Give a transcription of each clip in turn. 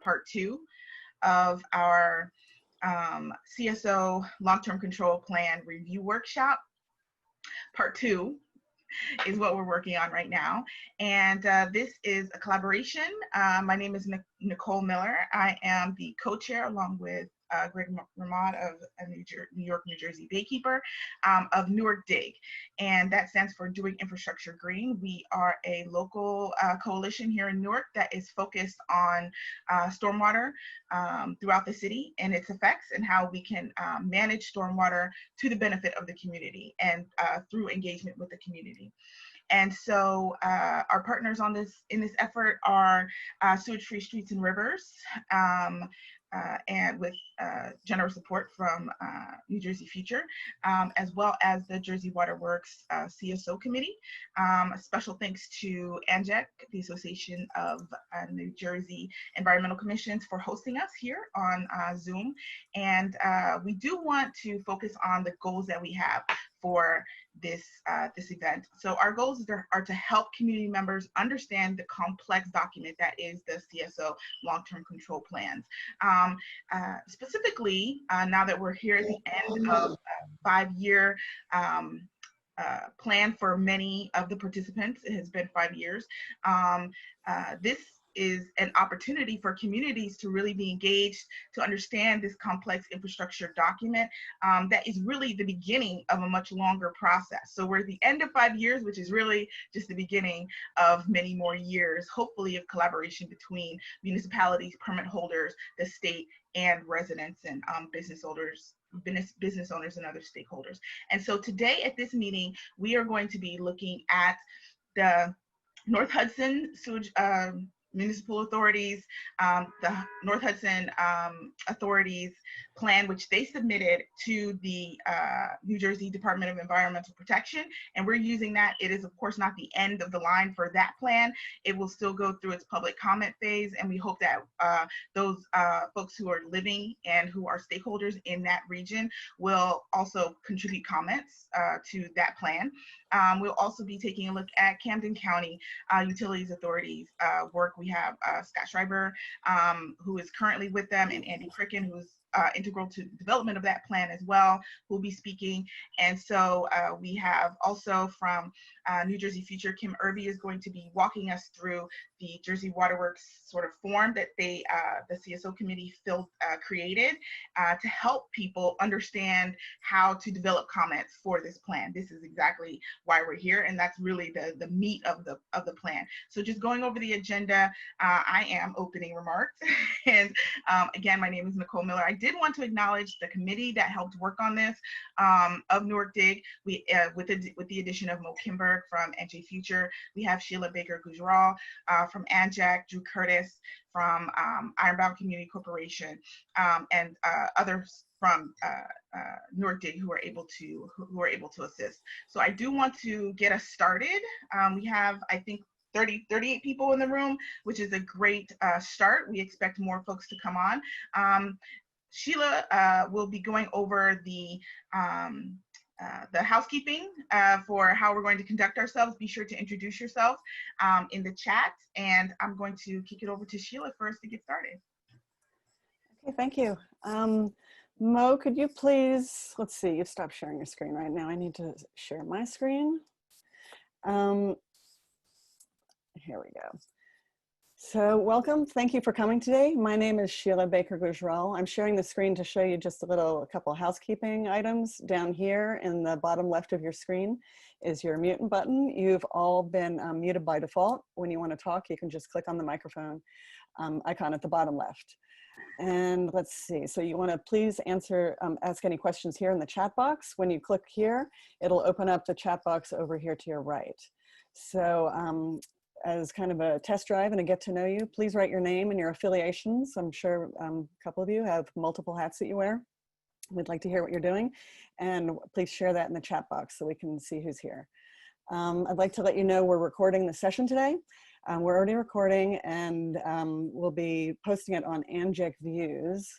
part 2 of our CSO long-term control plan review workshop. Part 2 is what we're working on right now. And this is a collaboration. My name is Nicole Miller. I am the co-chair along with Greg Ramad of New York, New Jersey Baykeeper of Newark DIG. And that stands for Doing Infrastructure Green. We are a local coalition here in Newark that is focused on stormwater throughout the city and its effects and how we can manage stormwater to the benefit of the community and through engagement with the community. And so our partners on in this effort are Sewage-Free Streets and Rivers, and with generous support from New Jersey Future, as well as the Jersey Water Works CSO Committee. A special thanks to ANJEC, the Association of New Jersey Environmental Commissions, for hosting us here on Zoom. And we do want to focus on the goals that we have for this event. So our goals are to help community members understand the complex document that is the CSO long-term control plans. Specifically, now that we're here at the end of a 5-year plan for many of the participants, it has been 5 years. This is an opportunity for communities to really be engaged, to understand this complex infrastructure document that is really the beginning of a much longer process. So we're at the end of 5 years, which is really just the beginning of many more years, hopefully, of collaboration between municipalities, permit holders, the state, and residents and business owners and other stakeholders. And so today at this meeting, we are going to be looking at the North Hudson Sewage Municipal Authorities, the North Hudson Authorities plan, which they submitted to the New Jersey Department of Environmental Protection. And we're using that. It is, of course, not the end of the line for that plan. It will still go through its public comment phase. And we hope that those folks who are living and who are stakeholders in that region will also contribute comments to that plan. We'll also be taking a look at Camden County Utilities Authority's work. We have Scott Schreiber, who is currently with them, and Andy Kricun, who is integral to the development of that plan as well, who will be speaking. And so we have also from New Jersey Future, Kim Irby is going to be walking us through the Jersey Waterworks sort of form that they, the CSO committee created to help people understand how to develop comments for this plan. This is exactly why we're here, and that's really the meat of the plan. So just going over the agenda, I am opening remarks. And again, my name is Nicole Miller. I did want to acknowledge the committee that helped work on this of Newark DIG. We, with the addition of Mo Kimberg from NJ Future, we have Sheila Baker-Gujral from ANJEC, Drew Curtis from Ironbound Community Corporation, and others from Newark DIG who are able to assist. So I do want to get us started. We have, I think, 38 people in the room, which is a great start. We expect more folks to come on. Sheila will be going over the housekeeping for how we're going to conduct ourselves. Be sure to introduce yourself in the chat, and I'm going to kick it over to Sheila for us to get started. Okay, thank you. Mo, could you please, let's see, you've stopped sharing your screen right now. I need to share my screen. Here we go. So welcome, thank you for coming today. My name is Sheila Baker-Gujral. I'm sharing the screen to show you just a couple housekeeping items. Down here in the bottom left of your screen is your mute button. You've all been muted by default. When you want to talk, you can just click on the microphone icon at the bottom left. And let's see, so you want to please ask any questions here in the chat box. When you click here, it'll open up the chat box over here to your right. So as kind of a test drive and a get to know you, please write your name and your affiliations. I'm sure a couple of you have multiple hats that you wear. We'd like to hear what you're doing. And please share that in the chat box so we can see who's here. I'd like to let you know we're recording the session today. We're already recording, and we'll be posting it on ANJEC Views,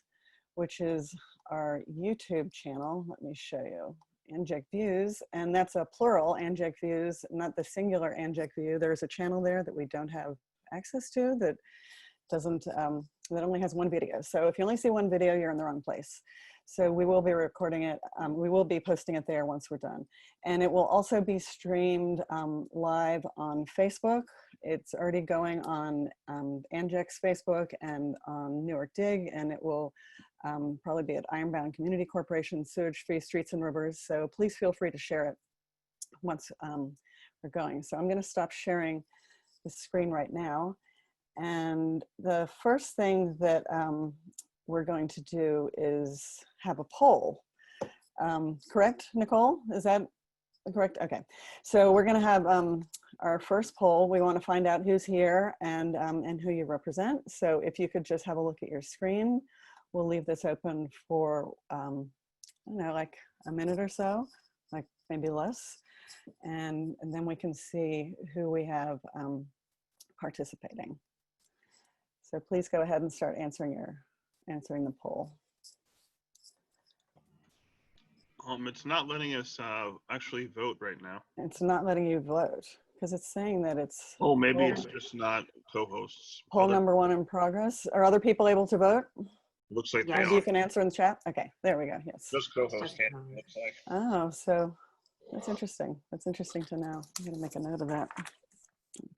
which is our YouTube channel. Let me show you. ANJEC Views, and that's a plural, ANJEC Views, not the singular ANJEC View. There's a channel there that we don't have access to that doesn't, that only has one video. So if you only see one video, you're in the wrong place. So we will be recording it. We will be posting it there once we're done. And it will also be streamed live on Facebook. It's already going on ANJEC's Facebook and on Newark DIG, and it will probably be at Ironbound Community Corporation, Sewage-Free Streets and Rivers. So please feel free to share it once we're going. So I'm going to stop sharing the screen right now. And the first thing that we're going to do is have a poll. Correct, Nicole? Is that correct? Okay. So we're going to have our first poll. We want to find out who's here and who you represent. So if you could just have a look at your screen, we'll leave this open for, I don't know, like a minute or so, like maybe less. And then we can see who we have participating. So please go ahead and start answering the poll. It's not letting us actually vote right now. It's not letting you vote because it's saying that it's. Oh, maybe it's just not co-hosts. Poll number 1 in progress. Are other people able to vote? Looks like they Maybe are. you can answer in the chat. Okay, there we go. Yes. Just co-host can't, looks like. Oh, so that's interesting. That's interesting to know. I'm going to make a note of that.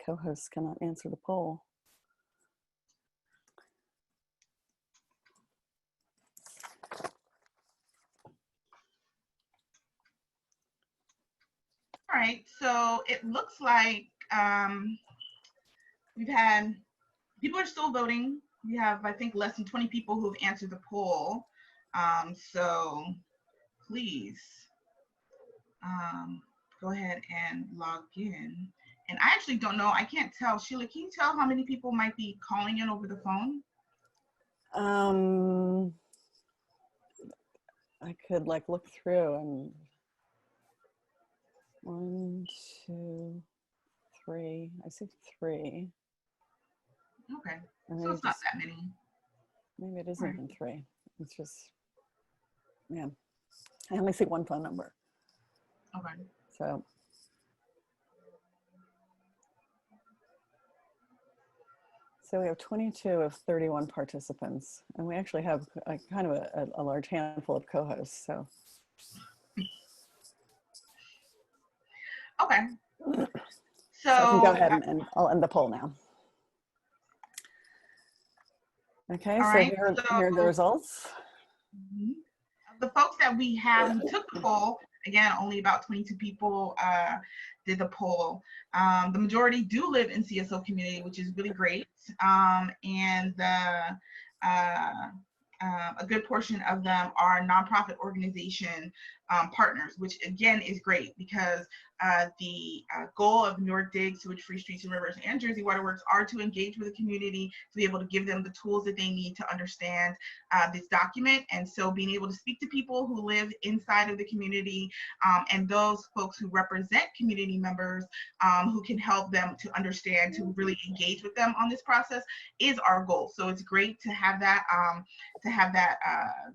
Co-hosts cannot answer the poll. All right, so it looks like we've had, people are still voting. We have, I think, less than 20 people who have answered the poll. So please go ahead and log in. And I actually don't know, I can't tell. Sheila, can you tell how many people might be calling in over the phone? I could like look through and 1, 2, 3. I see 3. Okay, And so it's not that many. Maybe it isn't even 3. It's just, yeah. I only see 1 phone number. Okay. So we have 22 of 31 participants, and we actually have a kind of a large handful of co-hosts. So. Okay. So I can go ahead and I'll end the poll now. Okay, so right, here are the results. The folks that we have who took the poll, again, only about 22 people did the poll. The majority do live in CSO community, which is really great. And a good portion of them are nonprofit organization partners, which again is great because the goal of Newark DIG, Sewage-Free Streets and Rivers, and Jersey Waterworks are to engage with the community to be able to give them the tools that they need to understand this document. And so being able to speak to people who live inside of the community and those folks who represent community members who can help them to understand, to really engage with them on this process is our goal. So it's great to have that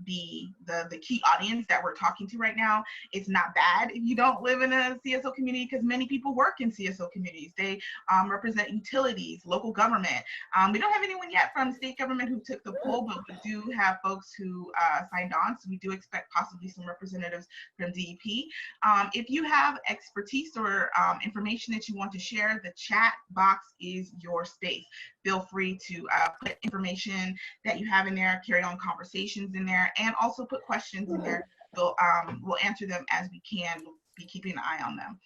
be the key audience that we're talking to right now. It's not bad if you don't live in a CSO community because many people work in CSO communities. They represent utilities, local government. We don't have anyone yet from state government who took the poll, but we do have folks who signed on. So we do expect possibly some representatives from DEP. If you have expertise or information that you want to share, the chat box is your space. Feel free to put information that you have in there, carry on conversations in there, and also put questions in there. We'll answer them as we can. We'll be keeping an eye on them.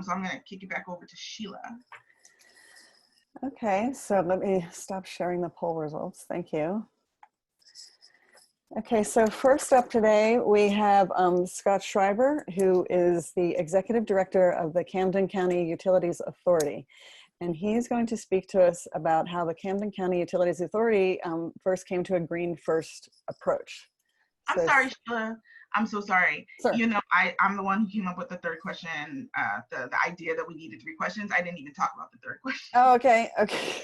So I'm going to kick it back over to Sheila. Okay, so let me stop sharing the poll results. Thank you. Okay, so first up today, we have Scott Schreiber, who is the Executive Director of the Camden County Utilities Authority. And he's going to speak to us about how the Camden County Utilities Authority first came to a green first approach. I'm sorry, Sheila. I'm so sorry. Sure. You know, I'm the one who came up with the third question, the idea that we needed 3 questions. I didn't even talk about the third question. Oh, okay, okay.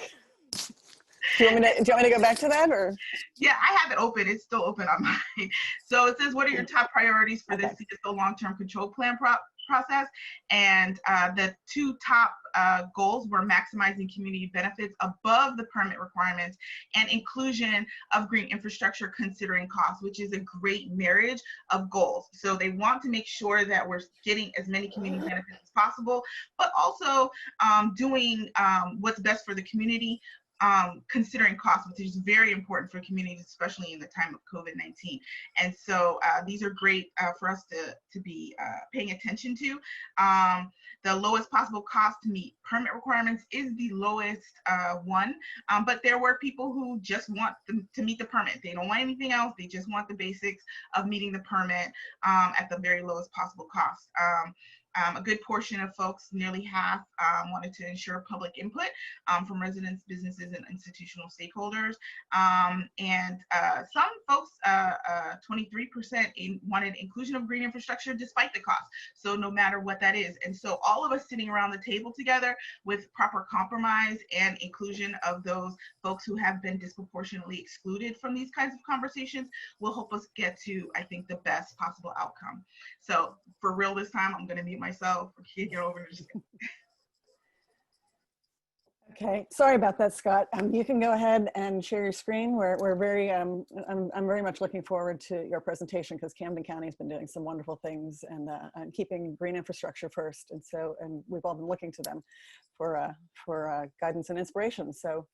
Do you want me to go back to that, or? Yeah, I have it open. It's still open on mine. So it says, what are your top priorities for this CSO long-term control plan process. And the two top goals were maximizing community benefits above the permit requirements and inclusion of green infrastructure considering costs, which is a great marriage of goals. So they want to make sure that we're getting as many community benefits as possible, but also doing what's best for the community, considering costs, which is very important for communities, especially in the time of COVID-19. And so these are great for us to be paying attention to. The lowest possible cost to meet permit requirements is the lowest one, but there were people who just want to meet the permit. They don't want anything else. They just want the basics of meeting the permit at the very lowest possible cost. A good portion of folks, nearly half, wanted to ensure public input from residents, businesses, and institutional stakeholders. And some folks, 23% wanted inclusion of green infrastructure despite the cost. So no matter what that is. And so all of us sitting around the table together with proper compromise and inclusion of those folks who have been disproportionately excluded from these kinds of conversations will help us get to, I think, the best possible outcome. So for real this time, I'm going to mute myself. Get over. Okay, sorry about that, Scott. You can go ahead and share your screen. We're very, I'm very much looking forward to your presentation because Camden County has been doing some wonderful things and keeping green infrastructure first. And so, and we've all been looking to them for guidance and inspiration. So,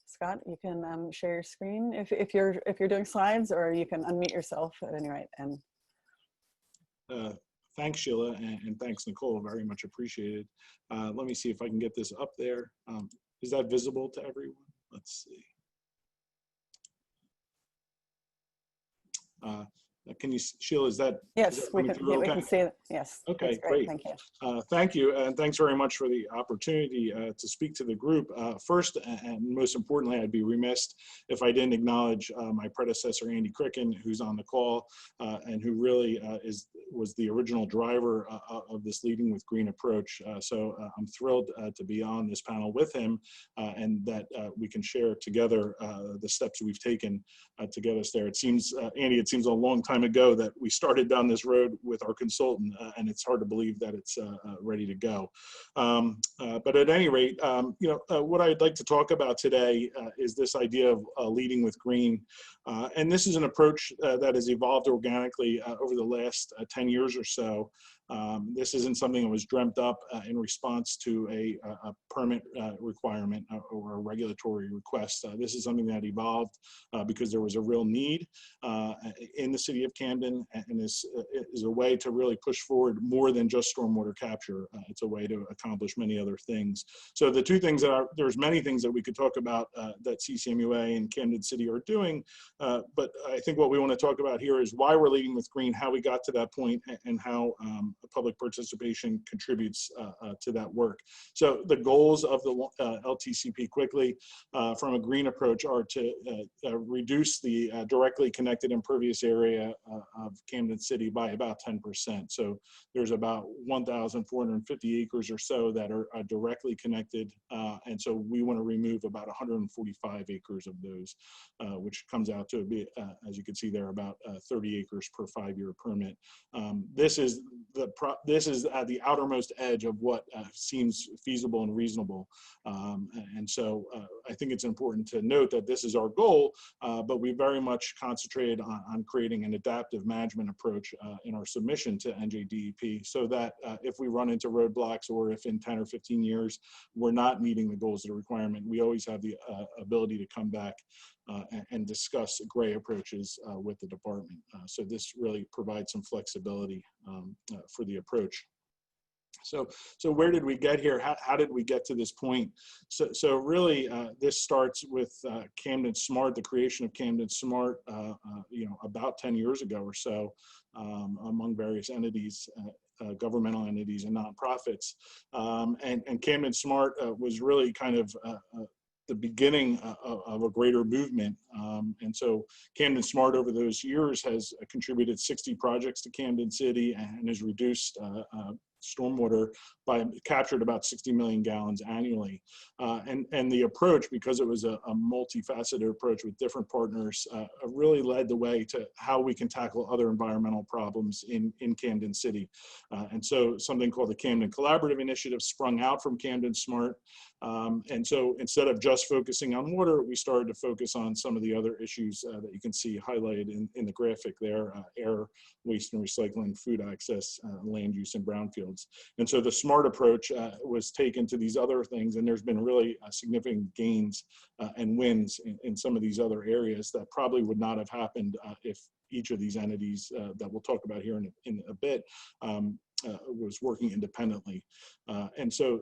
Scott, you can share your screen if you're doing slides, or you can unmute yourself at any rate. And thanks, Sheila, and thanks, Nicole. Very much appreciated. Let me see if I can get this up there. Is that visible to everyone? Let's see. Can you, Sheila, is that? Yes, is that we can see it. Yes. Okay, great. great. Thank you. Thank you, and thanks very much for the opportunity to speak to the group. First, and most importantly, I'd be remiss if I didn't acknowledge my predecessor, Andy Kricun, who's on the call, and who really was the original driver of this Leading with Green approach. So I'm thrilled to be on this panel with him, and that we can share together the steps we've taken to get us there. It seems, Andy, it seems a long time ago that we started down this road with our consultant, and it's hard to believe that it's ready to go. But at any rate, what I'd like to talk about today is this idea of leading with green. And this is an approach that has evolved organically over the last 10 years or so. This isn't something that was dreamt up in response to a permit requirement or a regulatory request. This is something that evolved because there was a real need in the city of Camden, and is a way to really push forward more than just stormwater capture. It's a way to accomplish many other things. So the two things that there's many things that we could talk about that CCMUA and Camden City are doing, but I think what we want to talk about here is why we're leading with green, how we got to that point, and how public participation contributes to that work. So the goals of the LTCP quickly from a green approach are to reduce the directly connected impervious area of Camden City by about 10%. So there's about 1,450 acres or so that are directly connected. And so we want to remove about 145 acres of those, which comes out to be, as you can see there, about 30 acres per 5-year permit. This is at the outermost edge of what seems feasible and reasonable. And so I think it's important to note that this is our goal, but we very much concentrated on creating an adaptive management approach in our submission to NJDEP, so that if we run into roadblocks, or if in 10 or 15 years we're not meeting the goals of the requirement, we always have the ability to come back and discuss gray approaches with the department. So this really provides some flexibility for the approach. So where did we get here? How did we get to this point? So really, this starts with Camden Smart, the creation of Camden Smart, about 10 years ago or so, among various entities, governmental entities and nonprofits. And Camden Smart was really kind of the beginning of a greater movement. And so Camden Smart over those years has contributed 60 projects to Camden City and has reduced stormwater by captured about 60 million gallons annually. And the approach, because it was a multifaceted approach with different partners, really led the way to how we can tackle other environmental problems in Camden City. And so something called the Camden Collaborative Initiative sprung out from Camden Smart. And so instead of just focusing on water, we started to focus on some of the other issues that you can see highlighted in the graphic there: air, waste and recycling, food access, land use, and brownfields. And so the SMART approach was taken to these other things, and there's been really significant gains and wins in some of these other areas that probably would not have happened if each of these entities that we'll talk about here in a bit was working independently. And so,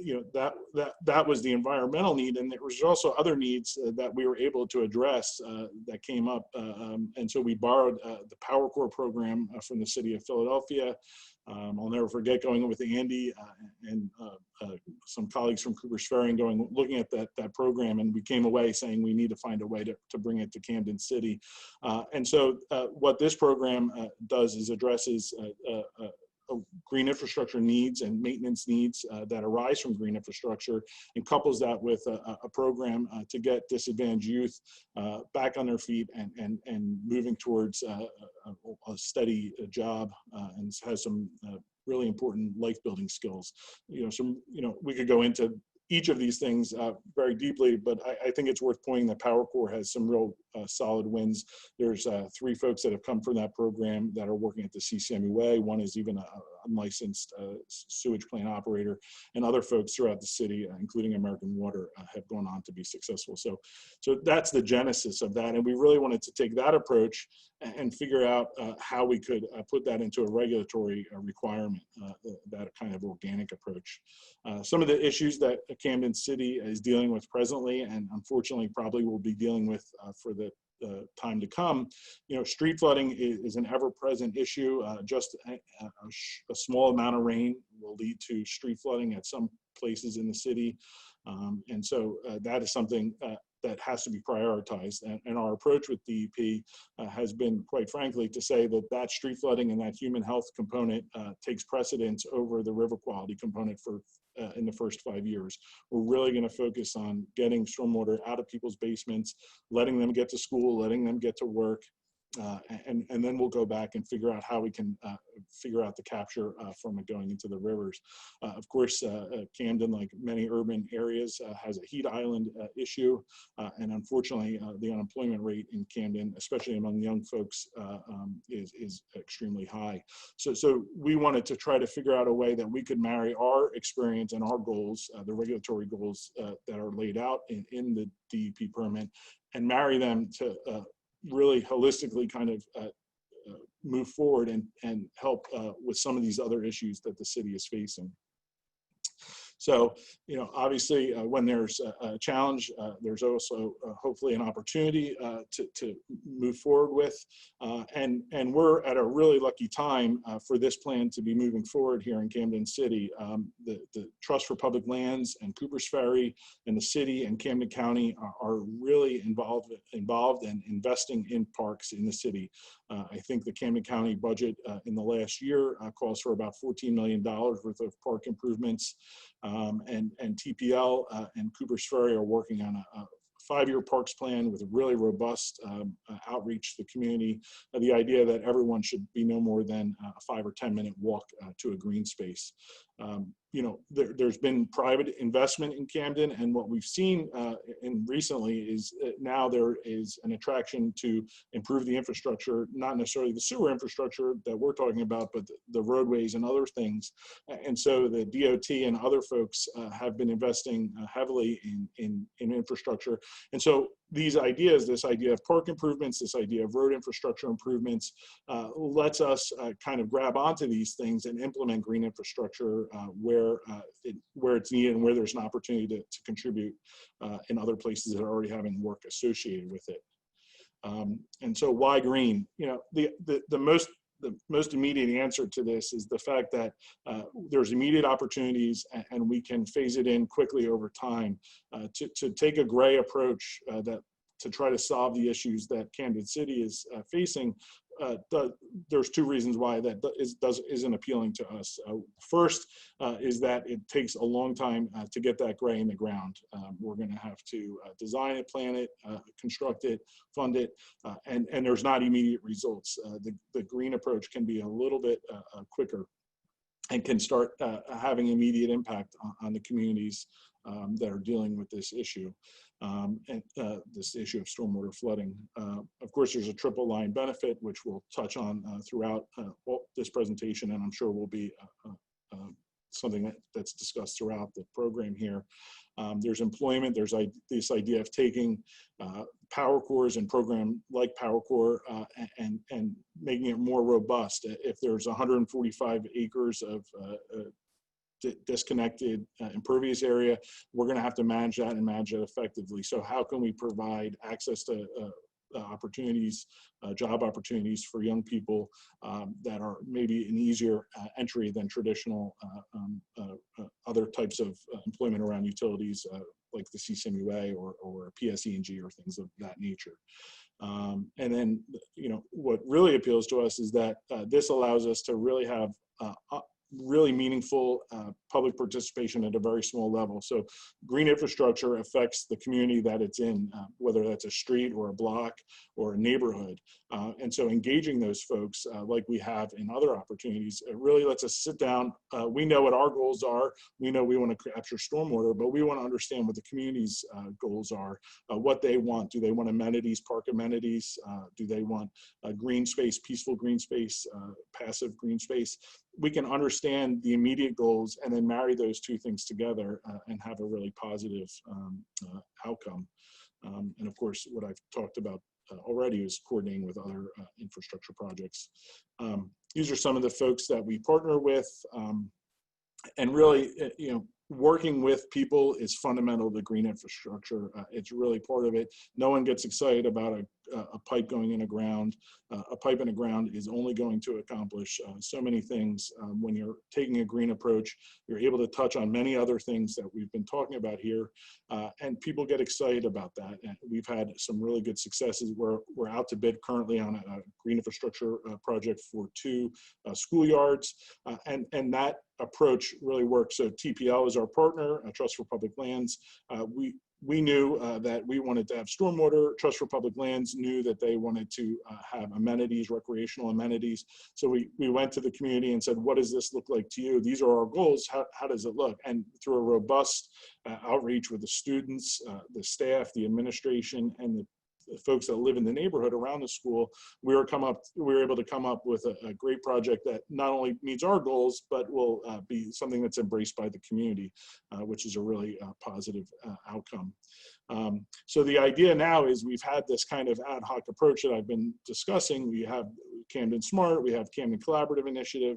you know, that was the environmental need, and there was also other needs that we were able to address that came up. And so we borrowed the Power Corps program from the city of Philadelphia. I'll never forget going with Andy and some colleagues from Cooper's Ferry and looking at that program, and we came away saying we need to find a way to bring it to Camden City. And so what this program does is addresses green infrastructure needs and maintenance needs that arise from green infrastructure, and couples that with a program to get disadvantaged youth back on their feet and moving towards a steady job, and has some really important life building skills. You know, we could go into each of these things very deeply, but I think it's worth pointing that Power Corps has some real solid wins. There's 3 folks that have come from that program that are working at the CCMUA. One is even a unlicensed sewage plant operator, and other folks throughout the city, including American Water, have gone on to be successful. So that's the genesis of that, and we really wanted to take that approach and figure out how we could put that into a regulatory requirement, that kind of organic approach. Some of the issues that Camden City is dealing with presently, and unfortunately probably will be dealing with for the time to come, you know, street flooding is an ever-present issue. Just a small amount of rain will lead to street flooding at some places in the city. And so that is something that has to be prioritized. And our approach with DEP has been, quite frankly, to say that street flooding and that human health component takes precedence over the river quality component for in the first 5 years. We're really going to focus on getting stormwater out of people's basements, letting them get to school, letting them get to work, and then we'll go back and figure out how we can figure out the capture from it going into the rivers. Of course, Camden, like many urban areas, has a heat island issue, and unfortunately, the unemployment rate in Camden, especially among young folks, is extremely high. So we wanted to try to figure out a way that we could marry our experience and our goals, the regulatory goals that are laid out in the DEP permit, and marry them to really holistically kind of move forward and help with some of these other issues that the city is facing. So, you know, obviously when there's a challenge, there's also hopefully an opportunity to move forward with. And we're at a really lucky time for this plan to be moving forward here in Camden City. The Trust for Public Lands and Cooper's Ferry and the city and Camden County are really involved in investing in parks in the city. I think the Camden County budget in the last year calls for about $14 million worth of park improvements. And TPL and Cooper's Ferry are working on a 5-year parks plan with a really robust outreach to the community. The idea that everyone should be no more than a 5 or 10 minute walk to a green space. You know, there's been private investment in Camden, and what we've seen recently is now there is an attraction to improve the infrastructure, not necessarily the sewer infrastructure that we're talking about, but the roadways and other things. And so the DOT and other folks have been investing heavily in infrastructure. And so these ideas, this idea of park improvements, this idea of road infrastructure improvements, lets us kind of grab onto these things and implement green infrastructure where it's needed and where there's an opportunity to contribute in other places that are already having work associated with it. And so why green? You know, the most immediate answer to this is the fact that there's immediate opportunities, and we can phase it in quickly over time to take a gray approach to try to solve the issues that Camden City is facing. there's two reasons why that isn't appealing to us. First is that it takes a long time to get that gray in the ground. We're going to have to design it, plan it, construct it, fund it, and there's not immediate results. The green approach can be a little bit quicker and can start having immediate impact on the communities that are dealing with this issue. And this issue of stormwater flooding. Of course, there's a triple line benefit, which we'll touch on throughout this presentation, and I'm sure will be something that's discussed throughout the program here. There's employment, there's this idea of taking Power Cores and program like Power Core and making it more robust. If there's 145 acres of disconnected impervious area, we're going to have to manage that and manage it effectively. So how can we provide access to opportunities, job opportunities for young people that are maybe an easier entry than traditional other types of employment around utilities like the CSMUA or PSE&G or things of that nature. And then, you know, what really appeals to us is that this allows us to really have really meaningful public participation at a very small level. So green infrastructure affects the community that it's in, whether that's a street or a block or a neighborhood. And so engaging those folks like we have in other opportunities, it really lets us sit down. We know what our goals are. We know we want to capture stormwater, but we want to understand what the community's goals are, what they want. Do they want amenities, park amenities? Do they want green space, peaceful green space, passive green space? We can understand the immediate goals and then marry those two things together and have a really positive outcome. And of course, what I've talked about already is coordinating with other infrastructure projects. These are some of the folks that we partner with, and really, you know, working with people is fundamental to green infrastructure. It's really part of it. No one gets excited about a pipe going in the ground. A pipe in the ground is only going to accomplish so many things. When you're taking a green approach, you're able to touch on many other things that we've been talking about here, and people get excited about that. And we've had some really good successes. We're out to bid currently on a green infrastructure project for 2 schoolyards, and that approach really works. So TPL is our partner, Trust for Public Lands. We knew that we wanted to have stormwater. Trust for Public Lands knew that they wanted to have amenities, recreational amenities. So we went to the community and said, what does this look like to you? These are our goals. How does it look? And through a robust outreach with the students, the staff, the administration, and the folks that live in the neighborhood around the school, we were able to come up with a great project that not only meets our goals, but will be something that's embraced by the community, which is a really positive outcome. So the idea now is we've had this kind of ad hoc approach that I've been discussing. We have Camden Smart, we have Camden Collaborative Initiative,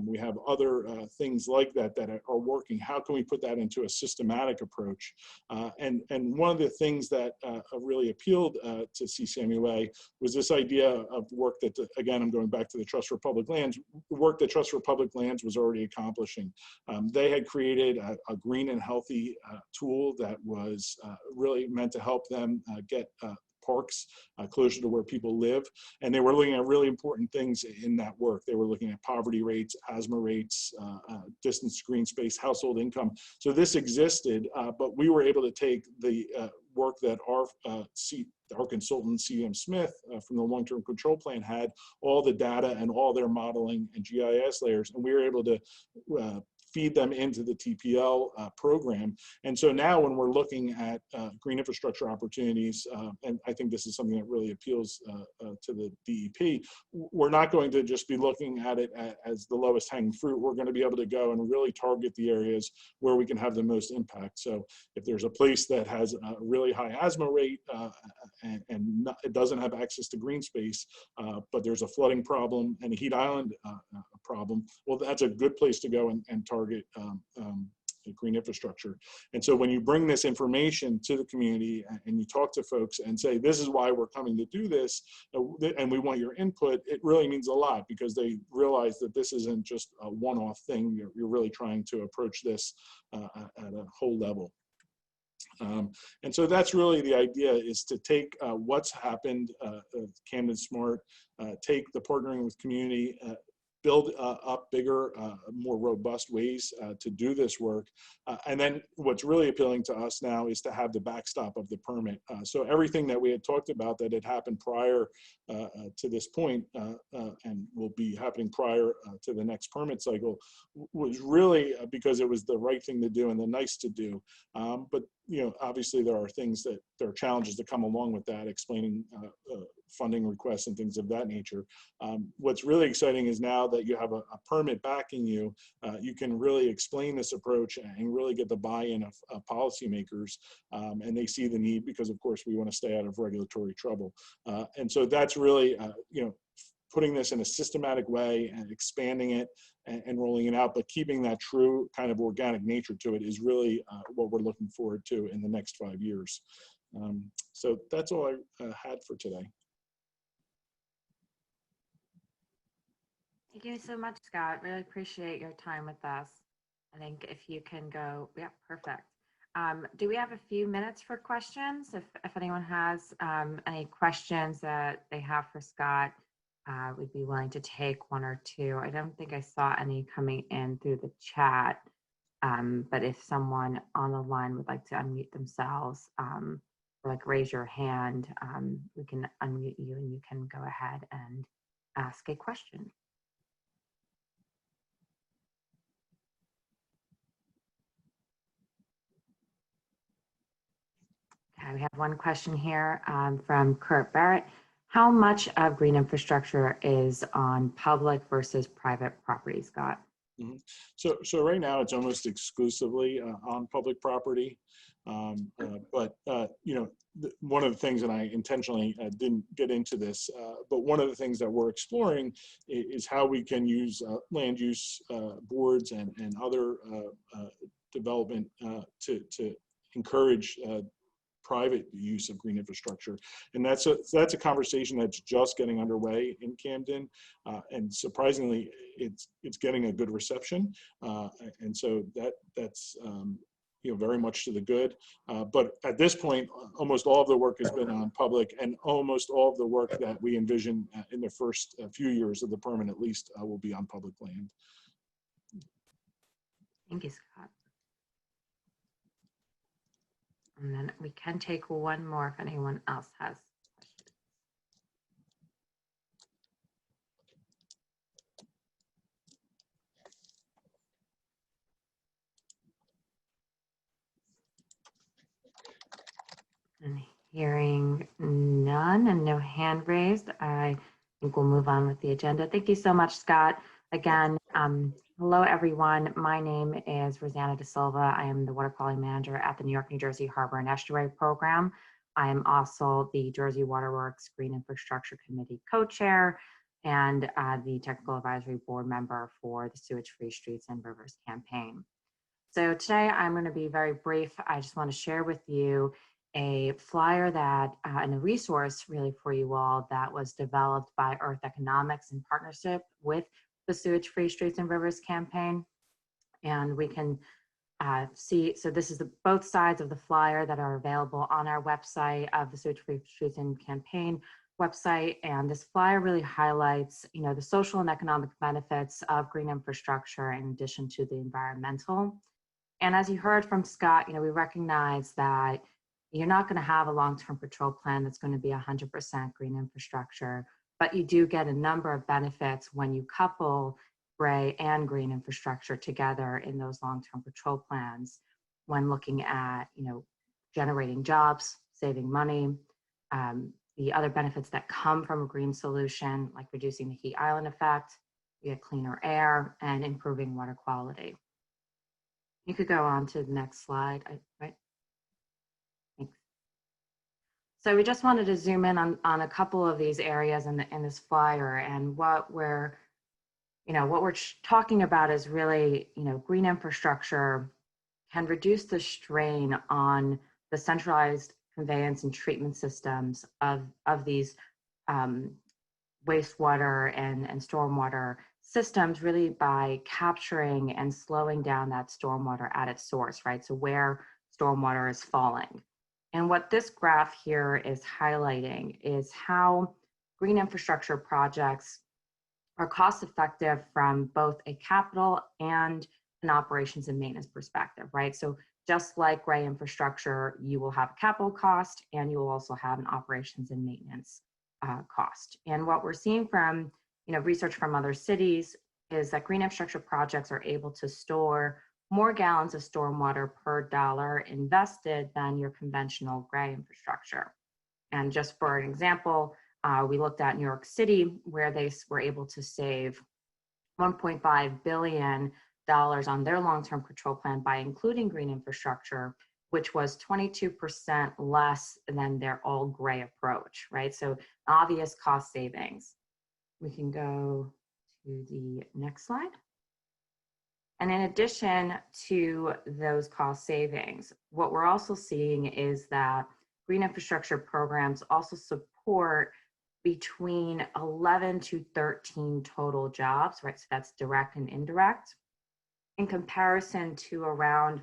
we have other things like that that are working. How can we put that into a systematic approach? And one of the things that really appealed to CSMUA was this idea of work that, again, I'm going back to the Trust for Public Lands, work that Trust for Public Lands was already accomplishing. They had created a green and healthy tool that was really meant to help them get parks closer to where people live. And they were looking at really important things in that work. They were looking at poverty rates, asthma rates, distance to green space, household income. So this existed, but we were able to take the work that our consultant, CM Smith, from the long-term control plan had, all the data and all their modeling and GIS layers, and we were able to feed them into the TPL program. And so now when we're looking at green infrastructure opportunities, and I think this is something that really appeals to the DEP, we're not going to just be looking at it as the lowest hanging fruit. We're going to be able to go and really target the areas where we can have the most impact. So if there's a place that has a really high asthma rate and it doesn't have access to green space, but there's a flooding problem and a heat island problem, well, that's a good place to go and target green infrastructure. And so when you bring this information to the community and you talk to folks and say, this is why we're coming to do this, and we want your input, it really means a lot because they realize that this isn't just a one-off thing. You're really trying to approach this at a whole level. And so that's really the idea, is to take what's happened, Camden Smart, take the partnering with community, build up bigger, more robust ways to do this work. And then what's really appealing to us now is to have the backstop of the permit. So everything that we had talked about that had happened prior to this point, and will be happening prior to the next permit cycle, was really because it was the right thing to do and the nice to do. But obviously there are challenges that come along with that, explaining funding requests and things of that nature. What's really exciting is now that you have a permit backing you, you can really explain this approach and really get the buy-in of policymakers, and they see the need, because of course we want to stay out of regulatory trouble. And so that's really, putting this in a systematic way and expanding it and rolling it out, but keeping that true kind of organic nature to it is really what we're looking forward to in the next 5 years. So that's all I had for today. Thank you so much, Scott. Really appreciate your time with us. I think if you can go, yeah, perfect. Do we have a few minutes for questions? If anyone has any questions that they have for Scott, we'd be willing to take one or two. I don't think I saw any coming in through the chat, but if someone on the line would like to unmute themselves, or like raise your hand, we can unmute you and you can go ahead and ask a question. Okay, we have one question here from Kurt Barrett. How much of green infrastructure is on public versus private property, Scott? Mm-hmm. So right now it's almost exclusively on public property, but one of the things, and I intentionally didn't get into this, but one of the things that we're exploring is how we can use land use boards and other development to encourage private use of green infrastructure. And that's a conversation that's just getting underway in Camden, and surprisingly it's getting a good reception, and so that's very much to the good, but at this point almost all of the work has been on public, and almost all of the work that we envision in the first few years of the permit at least will be on public land. Thank you, Scott. And then we can take one more if anyone else has questions. And hearing none and no hand raised, I think we'll move on with the agenda. Thank you so much, Scott. Again, hello, everyone. My name is Rosana DaSilva. I am the Water Quality Manager at the New York, New Jersey Harbor and Estuary Program. I am also the Jersey Waterworks Green Infrastructure Committee co-chair and the Technical Advisory Board member for the Sewage-Free Streets and Rivers campaign. So today I'm going to be very brief. I just want to share with you a flyer that and a resource really for you all that was developed by Earth Economics in partnership with the Sewage-Free Streets and Rivers campaign. And we can see, so this is both sides of the flyer that are available on our website of the Sewage-Free Streets and campaign website. And this flyer really highlights, the social and economic benefits of green infrastructure in addition to the environmental. And as you heard from Scott, we recognize that you're not going to have a long-term patrol plan that's going to be 100% green infrastructure, but you do get a number of benefits when you couple gray and green infrastructure together in those long-term patrol plans when looking at, generating jobs, saving money, the other benefits that come from a green solution, like reducing the heat island effect, you get cleaner air, and improving water quality. You could go on to the next slide, right? So we just wanted to zoom in on a couple of these areas in this flyer, and what we're talking about is really, green infrastructure can reduce the strain on the centralized conveyance and treatment systems of these wastewater and stormwater systems, really by capturing and slowing down that stormwater at its source, right? So where stormwater is falling. And what this graph here is highlighting is how green infrastructure projects are cost effective from both a capital and an operations and maintenance perspective, right? So just like gray infrastructure, you will have a capital cost and you will also have an operations and maintenance cost. And what we're seeing from research from other cities is that green infrastructure projects are able to store more gallons of stormwater per dollar invested than your conventional gray infrastructure. And just for an example, we looked at New York City, where they were able to save $1.5 billion on their long-term control plan by including green infrastructure, which was 22% less than their all gray approach, right? So obvious cost savings. We can go to the next slide. And in addition to those cost savings, what we're also seeing is that green infrastructure programs also support between 11 to 13 total jobs, right? So that's direct and indirect, in comparison to around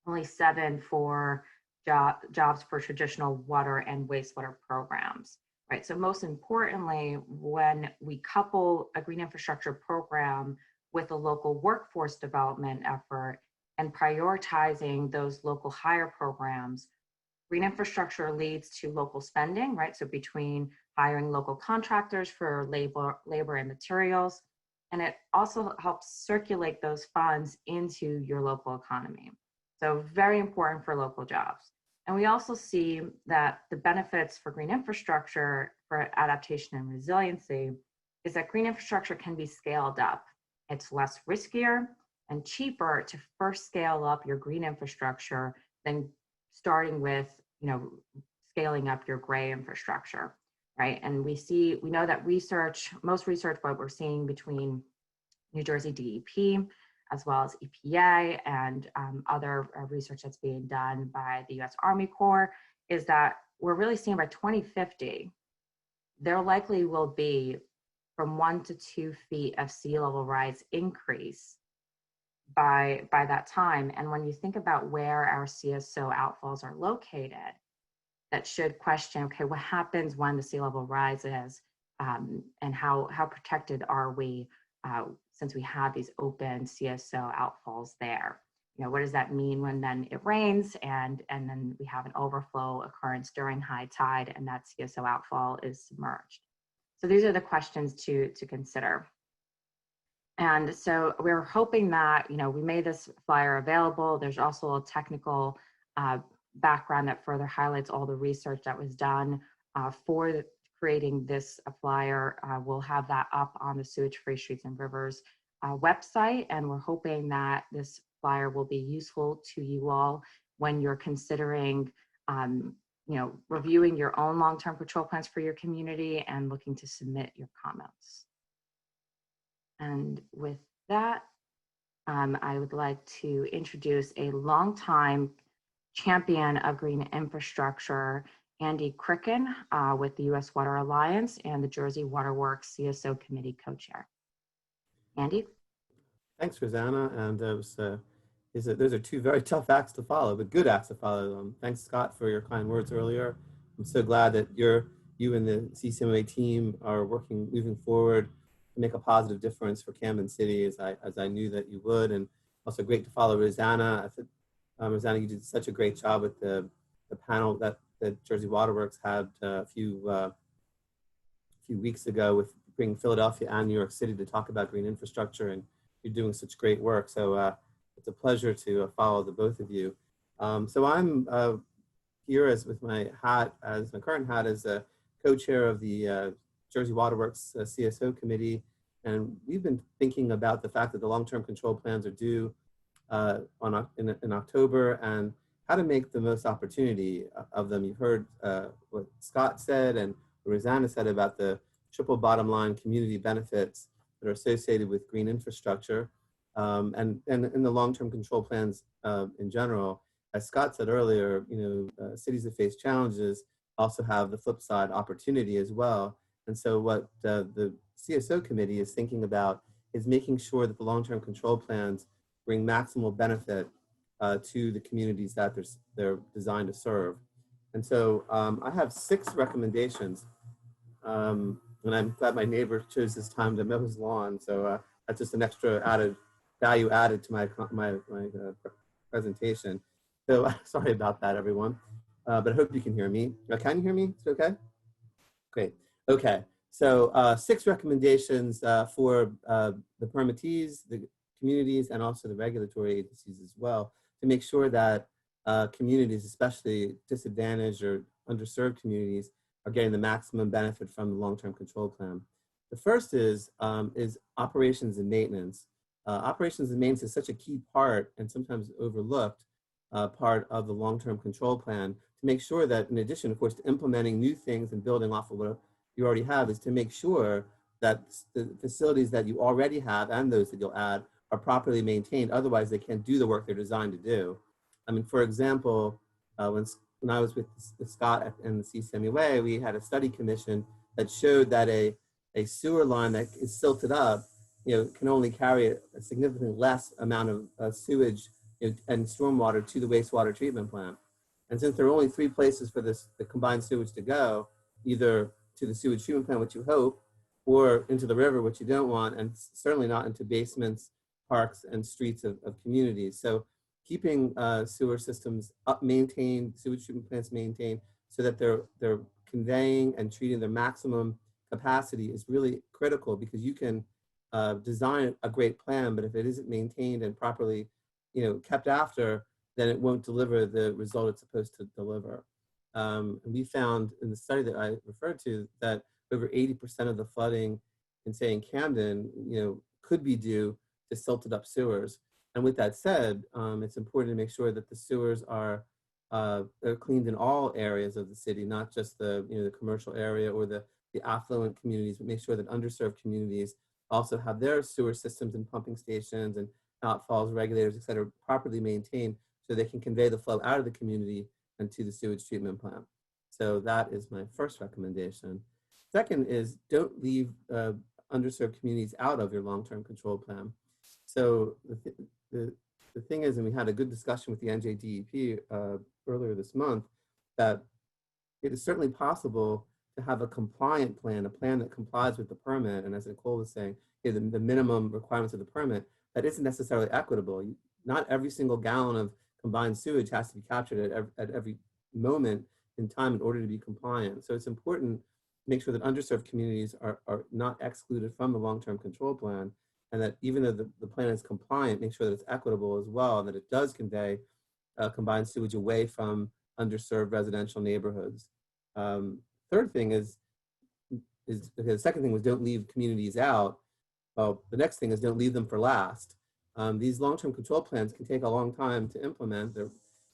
only 7 for jobs for traditional water and wastewater programs, right? So most importantly, when we couple a green infrastructure program with a local workforce development effort and prioritizing those local hire programs, green infrastructure leads to local spending, right? So between hiring local contractors for labor and materials, and it also helps circulate those funds into your local economy. So very important for local jobs. And we also see that the benefits for green infrastructure for adaptation and resiliency is that green infrastructure can be scaled up. It's less riskier and cheaper to first scale up your green infrastructure than starting with, scaling up your gray infrastructure, right? And we know that most research, what we're seeing between New Jersey DEP, as well as EPA and other research that's being done by the US Army Corps, is that we're really seeing by 2050, there likely will be from 1 to 2 feet of sea level rise increase by that time. And when you think about where our CSO outfalls are located, that should question, okay, what happens when the sea level rises, and how protected are we since we have these open CSO outfalls there? What does that mean when then it rains and then we have an overflow occurrence during high tide and that CSO outfall is submerged? So these are the questions to consider. And so we're hoping that, we made this flyer available. There's also a technical background that further highlights all the research that was done for creating this flyer. We'll have that up on the Sewage-Free Streets and Rivers website. And we're hoping that this flyer will be useful to you all when you're considering reviewing your own long-term control plans for your community and looking to submit your comments. And with that, I would like to introduce a longtime champion of green infrastructure, Andy Kricun, with the U.S. Water Alliance and the Jersey Waterworks CSO Committee co-chair. Andy? Thanks, Rosana. And those are 2 very tough acts to follow, but good acts to follow. Thanks, Scott, for your kind words earlier. I'm so glad that you and the CCMA team are moving forward to make a positive difference for Camden City, as I knew that you would. And also great to follow Rosana. I think, Rosana, you did such a great job with the panel that Jersey Waterworks had a few weeks ago with bringing Philadelphia and New York City to talk about green infrastructure, and you're doing such great work. So it's a pleasure to follow the both of you. So I'm here with my current hat as a co-chair of the Jersey Waterworks CSO Committee, and we've been thinking about the fact that the long-term control plans are due in October, and how to make the most opportunity of them. You've heard what Scott said and what Rosana said about the triple bottom line community benefits that are associated with green infrastructure, and in the long-term control plans in general. As Scott said earlier, cities that face challenges also have the flip side opportunity as well. And so what the CSO committee is thinking about is making sure that the long-term control plans bring maximal benefit to the communities that they're designed to serve. And so I have 6 recommendations. And I'm glad my neighbor chose this time to mow his lawn. So that's just an extra value added to my presentation. So sorry about that, everyone. But I hope you can hear me. Can you hear me? Is it okay? Great. Okay. So 6 recommendations for the permittees, the communities, and also the regulatory agencies as well, to make sure that communities, especially disadvantaged or underserved communities, are getting the maximum benefit from the long-term control plan. The first is operations and maintenance. Operations and maintenance is such a key part and sometimes overlooked part of the long-term control plan, to make sure that, in addition, of course, to implementing new things and building off of what you already have, is to make sure that the facilities that you already have and those that you'll add are properly maintained. Otherwise, they can't do the work they're designed to do. I mean, for example, when I was with Scott and the CCMUA, we had a study commission that showed that a sewer line that is silted up, can only carry a significantly less amount of sewage and stormwater to the wastewater treatment plant. And since there are only 3 places for the combined sewage to go, either to the sewage treatment plant, which you hope, or into the river, which you don't want, and certainly not into basements, parks, and streets of communities. So keeping sewer systems maintained, sewage treatment plants maintained, so that they're conveying and treating their maximum capacity is really critical, because you can design a great plan, but if it isn't maintained and properly kept after, then it won't deliver the result it's supposed to deliver. And we found in the study that I referred to that over 80% of the flooding in, say, in Camden, could be due to silted up sewers. And with that said, it's important to make sure that the sewers are cleaned in all areas of the city, not just the commercial area or the affluent communities, but make sure that underserved communities also have their sewer systems and pumping stations and outfalls regulators, et cetera, properly maintained, so they can convey the flow out of the community and to the sewage treatment plant. So that is my first recommendation. Second is, don't leave underserved communities out of your long-term control plan. So the thing is, and we had a good discussion with the NJDEP earlier this month, that it is certainly possible to have a compliant plan, a plan that complies with the permit, and as Nicole was saying, the minimum requirements of the permit, that isn't necessarily equitable. Not every single gallon of combined sewage has to be captured at every moment in time in order to be compliant. So it's important to make sure that underserved communities are not excluded from the long-term control plan, and that even though the plan is compliant, make sure that it's equitable as well, and that it does convey combined sewage away from underserved residential neighborhoods. Third thing is the second thing was, don't leave communities out. Well, the next thing is, don't leave them for last. These long-term control plans can take a long time to implement.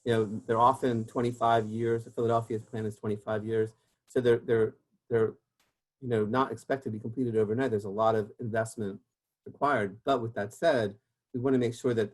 They're often 25 years. The Philadelphia's plan is 25 years. So they're not expected to be completed overnight. There's a lot of investment required. But with that said, we want to make sure that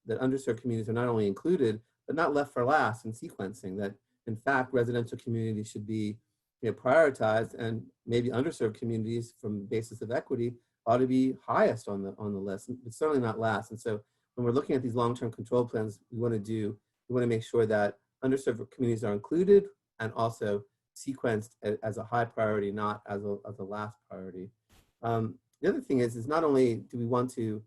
underserved communities are not only included, but not left for last in sequencing. That in fact, residential communities should be prioritized, and maybe underserved communities, from the basis of equity, ought to be highest on the list, but certainly not last. And so when we're looking at these long-term control plans, we want to make sure that underserved communities are included and also sequenced as a high priority, not as a last priority. The other thing is not only do we want to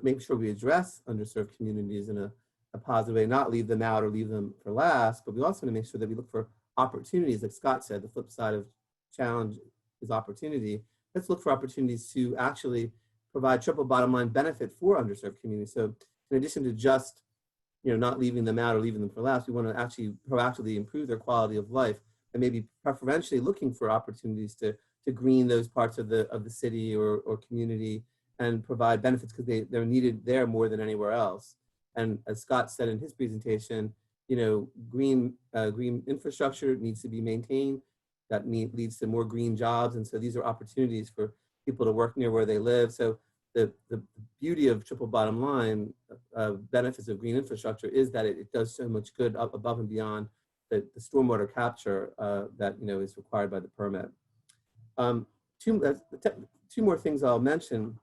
make sure we address underserved communities in a positive way, not leave them out or leave them for last, but we also want to make sure that we look for opportunities. Like Scott said, the flip side of challenge is opportunity. Let's look for opportunities to actually provide triple bottom line benefit for underserved communities. So in addition to just not leaving them out or leaving them for last, we want to actually proactively improve their quality of life, and maybe preferentially looking for opportunities to green those parts of the city or community and provide benefits, because they're needed there more than anywhere else. And as Scott said in his presentation, green infrastructure needs to be maintained. That leads to more green jobs. And so these are opportunities for people to work near where they live. So the beauty of triple bottom line benefits of green infrastructure is that it does so much good above and beyond the stormwater capture that is required by the permit. Two more things I'll mention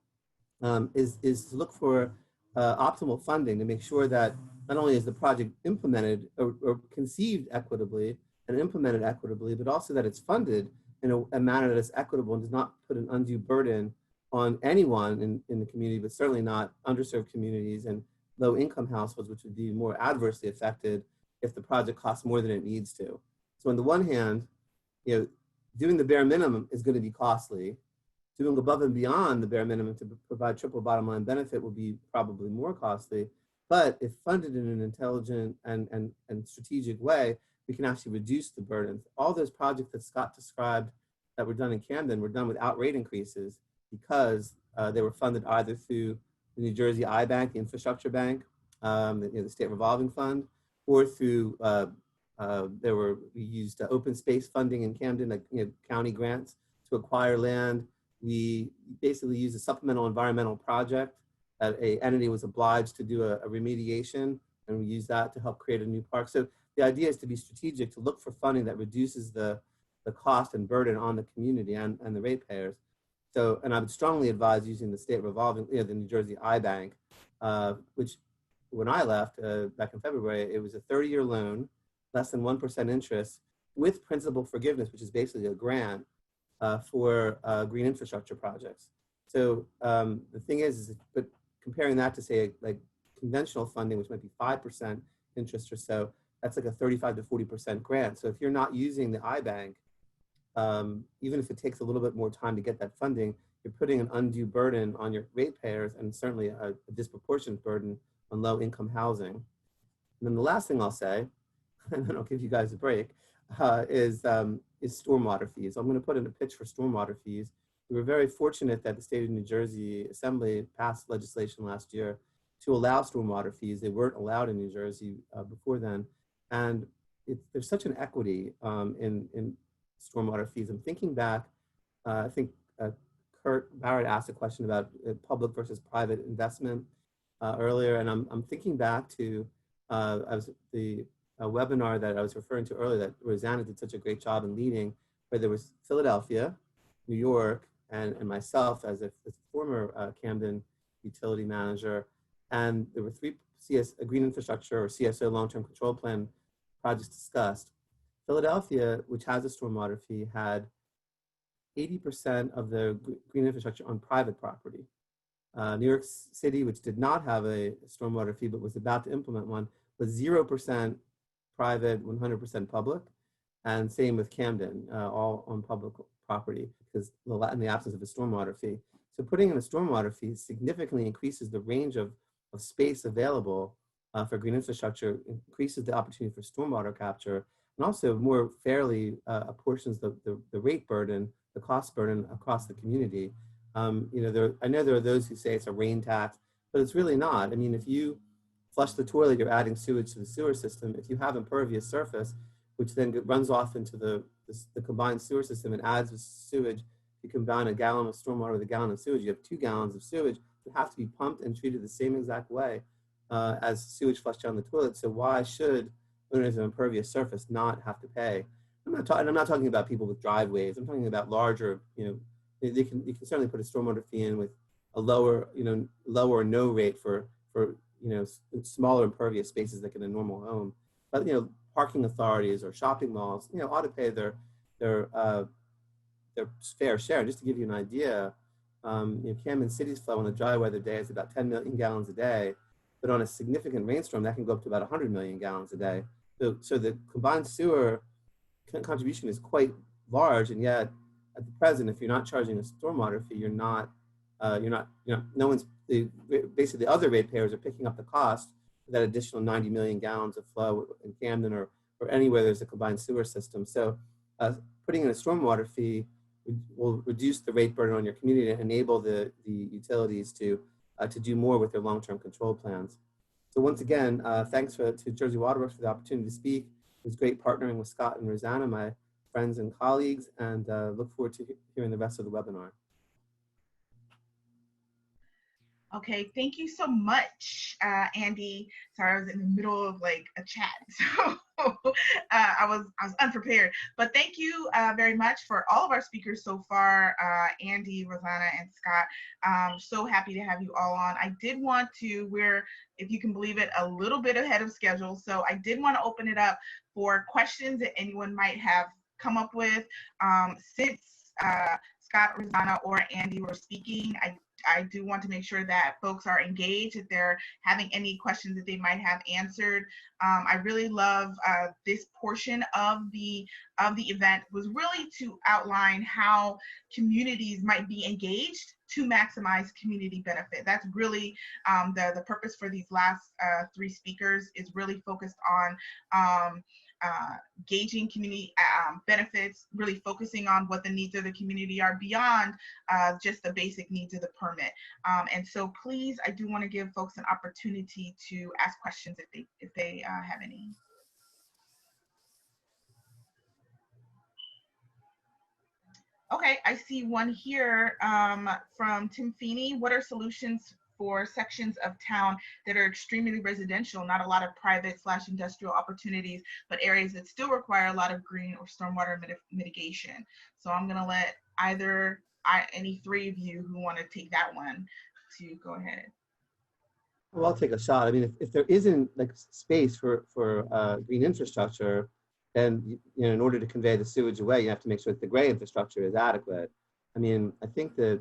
is to look for optimal funding to make sure that not only is the project implemented or conceived equitably and implemented equitably, but also that it's funded in a manner that's equitable and does not put an undue burden on anyone in the community, but certainly not underserved communities and low-income households, which would be more adversely affected if the project costs more than it needs to. So on the one hand, doing the bare minimum is going to be costly. Doing above and beyond the bare minimum to provide triple bottom line benefit will be probably more costly. But if funded in an intelligent and strategic way, we can actually reduce the burdens. All those projects that Scott described that were done in Camden were done without rate increases because they were funded either through the New Jersey I-Bank, the infrastructure bank, the state revolving fund, or through we used open space funding in Camden, like county grants to acquire land. We basically used a supplemental environmental project that an entity was obliged to do a remediation, and we used that to help create a new park. So the idea is to be strategic, to look for funding that reduces the cost and burden on the community and the ratepayers. So, and I would strongly advise using the state revolving, the New Jersey I-Bank, which when I left back in February, it was a 30-year loan, less than 1% interest with principal forgiveness, which is basically a grant for green infrastructure projects. So the thing is but comparing that to say like conventional funding, which might be 5% interest or so, that's like a 35 to 40% grant. So if you're not using the I-Bank, even if it takes a little bit more time to get that funding, you're putting an undue burden on your ratepayers and certainly a disproportionate burden on low-income housing. And then the last thing I'll say, and then I'll give you guys a break, is stormwater fees. I'm going to put in a pitch for stormwater fees. We were very fortunate that the state of New Jersey Assembly passed legislation last year to allow stormwater fees. They weren't allowed in New Jersey before then. And there's such an equity in stormwater fees. I'm thinking back, I think Kurt Barrett asked a question about public versus private investment earlier, and I'm thinking back to the webinar that I was referring to earlier that Rosana did such a great job in leading, where there was Philadelphia, New York, and myself as a former Camden utility manager, and there were 3 green infrastructure or CSO long-term control plan projects discussed. Philadelphia, which has a stormwater fee, had 80% of the green infrastructure on private property. New York City, which did not have a stormwater fee but was about to implement one, was 0% private, 100% public, and same with Camden, all on public property because in the absence of a stormwater fee. So putting in a stormwater fee significantly increases the range of space available for green infrastructure, increases the opportunity for stormwater capture, and also more fairly apportions the rate burden, the cost burden across the community. I know there are those who say it's a rain tax, but it's really not. I mean, if you flush the toilet, you're adding sewage to the sewer system. If you have impervious surface, which then runs off into the combined sewer system and adds with sewage, you combine a gallon of stormwater with a gallon of sewage, you have 2 gallons of sewage that have to be pumped and treated the same exact way as sewage flushed down the toilet. So why should owners of impervious surface not have to pay? I'm not talking about people with driveways. I'm talking about larger, you can certainly put a stormwater fee in with a lower or no rate for smaller impervious spaces like in a normal home. But parking authorities or shopping malls, ought to pay their fair share. Just to give you an idea, Camden City's flow on a dry weather day is about 10 million gallons a day, but on a significant rainstorm, that can go up to about 100 million gallons a day. So the combined sewer contribution is quite large, and yet at the present, if you're not charging a stormwater fee, basically the other ratepayers are picking up the cost for that additional 90 million gallons of flow in Camden or anywhere there's a combined sewer system. So putting in a stormwater fee will reduce the rate burden on your community and enable the utilities to do more with their long-term control plans. So once again, thanks to Jersey Waterworks for the opportunity to speak. It was great partnering with Scott and Rosana, my friends and colleagues, and look forward to hearing the rest of the webinar. Okay, thank you so much, Andy. Sorry, I was in the middle of like a chat, so I was unprepared. But thank you very much for all of our speakers so far, Andy, Rosana, and Scott. So happy to have you all on. I did want to, we're, if you can believe it, a little bit ahead of schedule. So I did want to open it up for questions that anyone might have come up with since Scott, Rosana, or Andy were speaking. I do want to make sure that folks are engaged, if they're having any questions that they might have answered. I really love this portion of the event was really to outline how communities might be engaged to maximize community benefit. That's really the purpose for these last three speakers, is really focused on gauging community benefits, really focusing on what the needs of the community are beyond just the basic needs of the permit. And so please, I do want to give folks an opportunity to ask questions if they have any. Okay, I see one here from Tim Feeney. What are solutions for sections of town that are extremely residential, not a lot of private/industrial opportunities, but areas that still require a lot of green or stormwater mitigation? So I'm gonna let either any three of you who want to take that one to go ahead. Well, I'll take a shot. I mean, if there isn't like space for green infrastructure, then you know, in order to convey the sewage away, you have to make sure that the gray infrastructure is adequate. I mean, I think that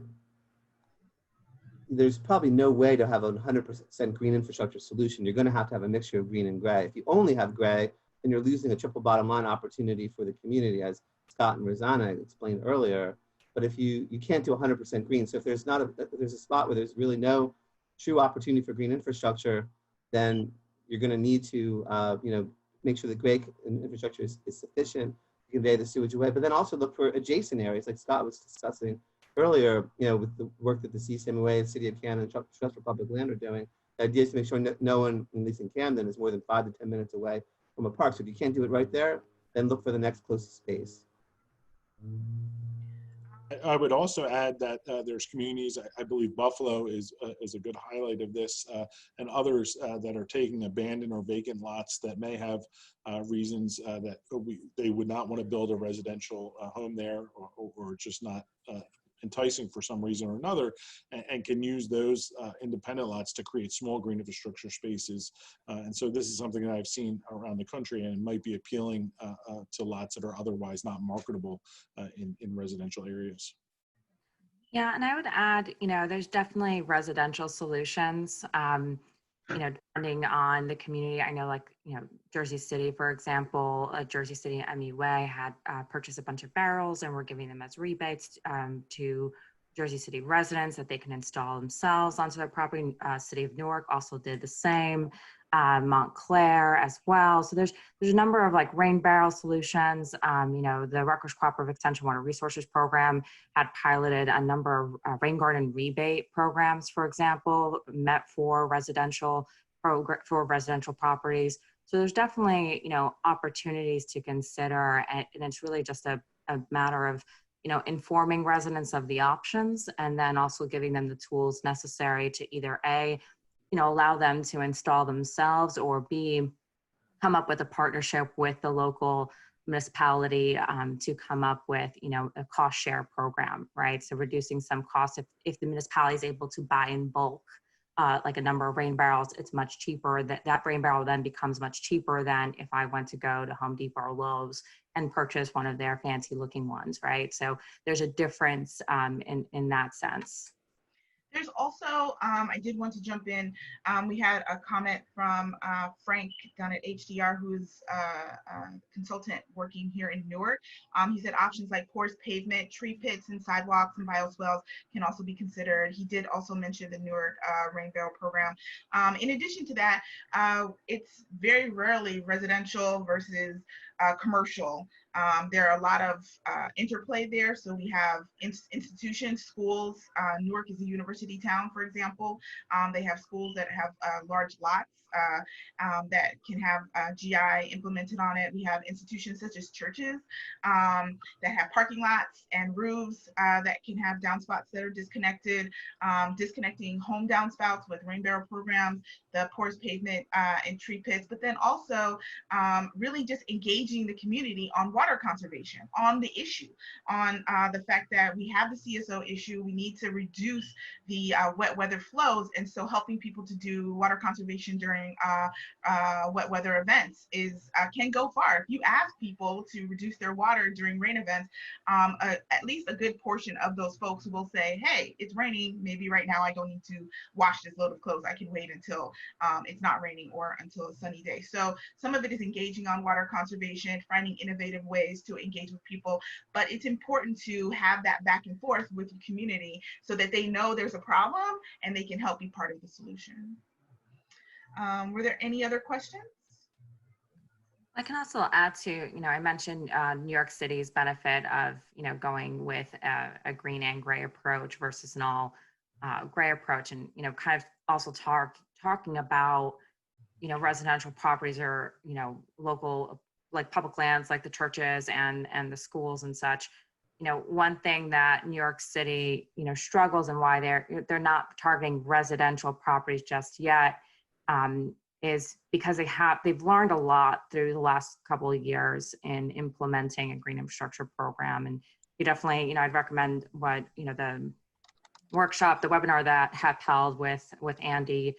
there's probably no way to have a 100% green infrastructure solution. You're going to have a mixture of green and gray. If you only have gray, then you're losing a triple bottom line opportunity for the community, as Scott and Rosana explained earlier. But if you can't do 100% green, so if there's not there's a spot where there's really no true opportunity for green infrastructure, then you're going to need to you know, make sure the gray infrastructure is sufficient to convey the sewage away, but then also look for adjacent areas like Scott was discussing earlier, you know, with the work that the CCMOA, the City of Camden, and Trust for Public Land are doing. The idea is to make sure no one, at least in Camden, is more than 5 to 10 minutes away from a park. So if you can't do it right there, then look for the next closest space. I would also add that there's communities, I believe Buffalo is a good highlight of this, and others that are taking abandoned or vacant lots that may have reasons that they would not want to build a residential home there, or just not enticing for some reason or another, and can use those independent lots to create small green infrastructure spaces. And so this is something that I've seen around the country, and it might be appealing to lots that are otherwise not marketable in residential areas. Yeah, and I would add, you know, there's definitely residential solutions, you know, depending on the community. I know, like, you know, Jersey City, for example, Jersey City MUA had purchased a bunch of barrels, and we're giving them as rebates to Jersey City residents that they can install themselves onto their property. City of Newark also did the same. Montclair as well. So there's a number of like rain barrel solutions. You know, the Rutgers Cooperative Extension Water Resources Program had piloted a number of rain garden rebate programs, for example, met for residential properties. So there's definitely, you know, opportunities to consider, and it's really just a matter of, you know, informing residents of the options, and then also giving them the tools necessary to either A, you know, allow them to install themselves, or B, come up with a partnership with the local municipality to come up with, you know, a cost share program, right? So reducing some costs if the municipality is able to buy in bulk, like a number of rain barrels, it's much cheaper. That rain barrel then becomes much cheaper than if I went to go to Home Depot or Lowe's and purchase one of their fancy looking ones, right? So there's a difference in that sense. There's also, I did want to jump in. We had a comment from Frank down at HDR, who's a consultant working here in Newark. He said options like porous pavement, tree pits, and sidewalks and bioswales can also be considered. He did also mention the Newark rain barrel program. In addition to that, it's very rarely residential versus commercial. There are a lot of interplay there. So we have institutions, schools. Newark is a university town, for example. They have schools that have large lots that can have GI implemented on it. We have institutions such as churches that have parking lots and roofs that can have downspouts that are disconnected, disconnecting home downspouts with rain barrel programs, the porous pavement and tree pits, but then also really just engaging the community on water conservation, on the issue, on the fact that we have the CSO issue, we need to reduce the wet weather flows, and so helping people to do water conservation during wet weather events can go far. If you ask people to reduce their water during rain events, at least a good portion of those folks will say, hey, it's raining, maybe right now I don't need to wash this load of clothes, I can wait until it's not raining or until a sunny day. So some of it is engaging on water conservation, finding innovative ways to engage with people, but it's important to have that back and forth with the community so that they know there's a problem and they can help be part of the solution. Were there any other questions? I can also add to, I mentioned New York City's benefit of, going with a green and gray approach versus an all gray approach, and, kind of also talking about, residential properties or, local, like public lands, like the churches and the schools and such. One thing that New York City, struggles and why they're not targeting residential properties just yet is because they've learned a lot through the last couple of years in implementing a green infrastructure program. And you definitely, I'd recommend what, the workshop, the webinar that HEP held with Andy,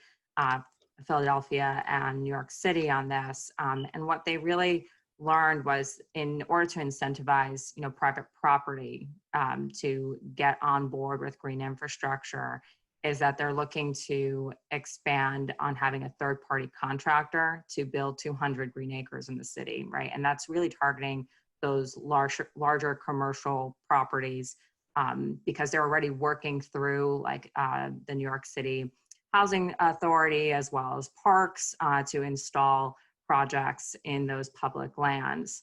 Philadelphia and New York City on this. And what they really learned was, in order to incentivize, private property to get on board with green infrastructure, is that they're looking to expand on having a third-party contractor to build 200 green acres in the city, right? And that's really targeting those larger commercial properties because they're already working through like the New York City Housing Authority as well as parks to install projects in those public lands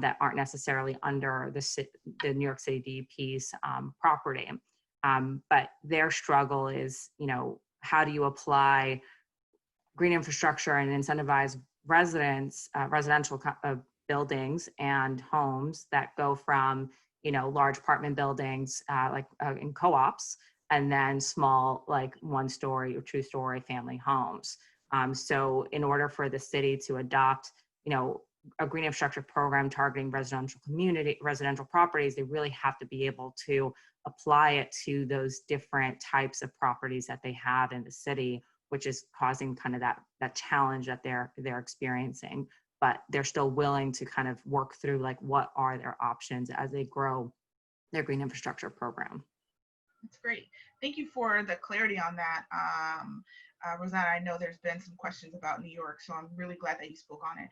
that aren't necessarily under the New York City DEP's property. But their struggle is, how do you apply green infrastructure and incentivize residential buildings and homes that go from, large apartment buildings in co-ops, and then small, like 1-story or 2-story family homes. So in order for the city to adopt, a green infrastructure program targeting residential properties, they really have to be able to apply it to those different types of properties that they have in the city, which is causing kind of that challenge that they're experiencing. But they're still willing to kind of work through like what are their options as they grow their green infrastructure program. That's great. Thank you for the clarity on that. Rosana, I know there's been some questions about New York, so I'm really glad that you spoke on it.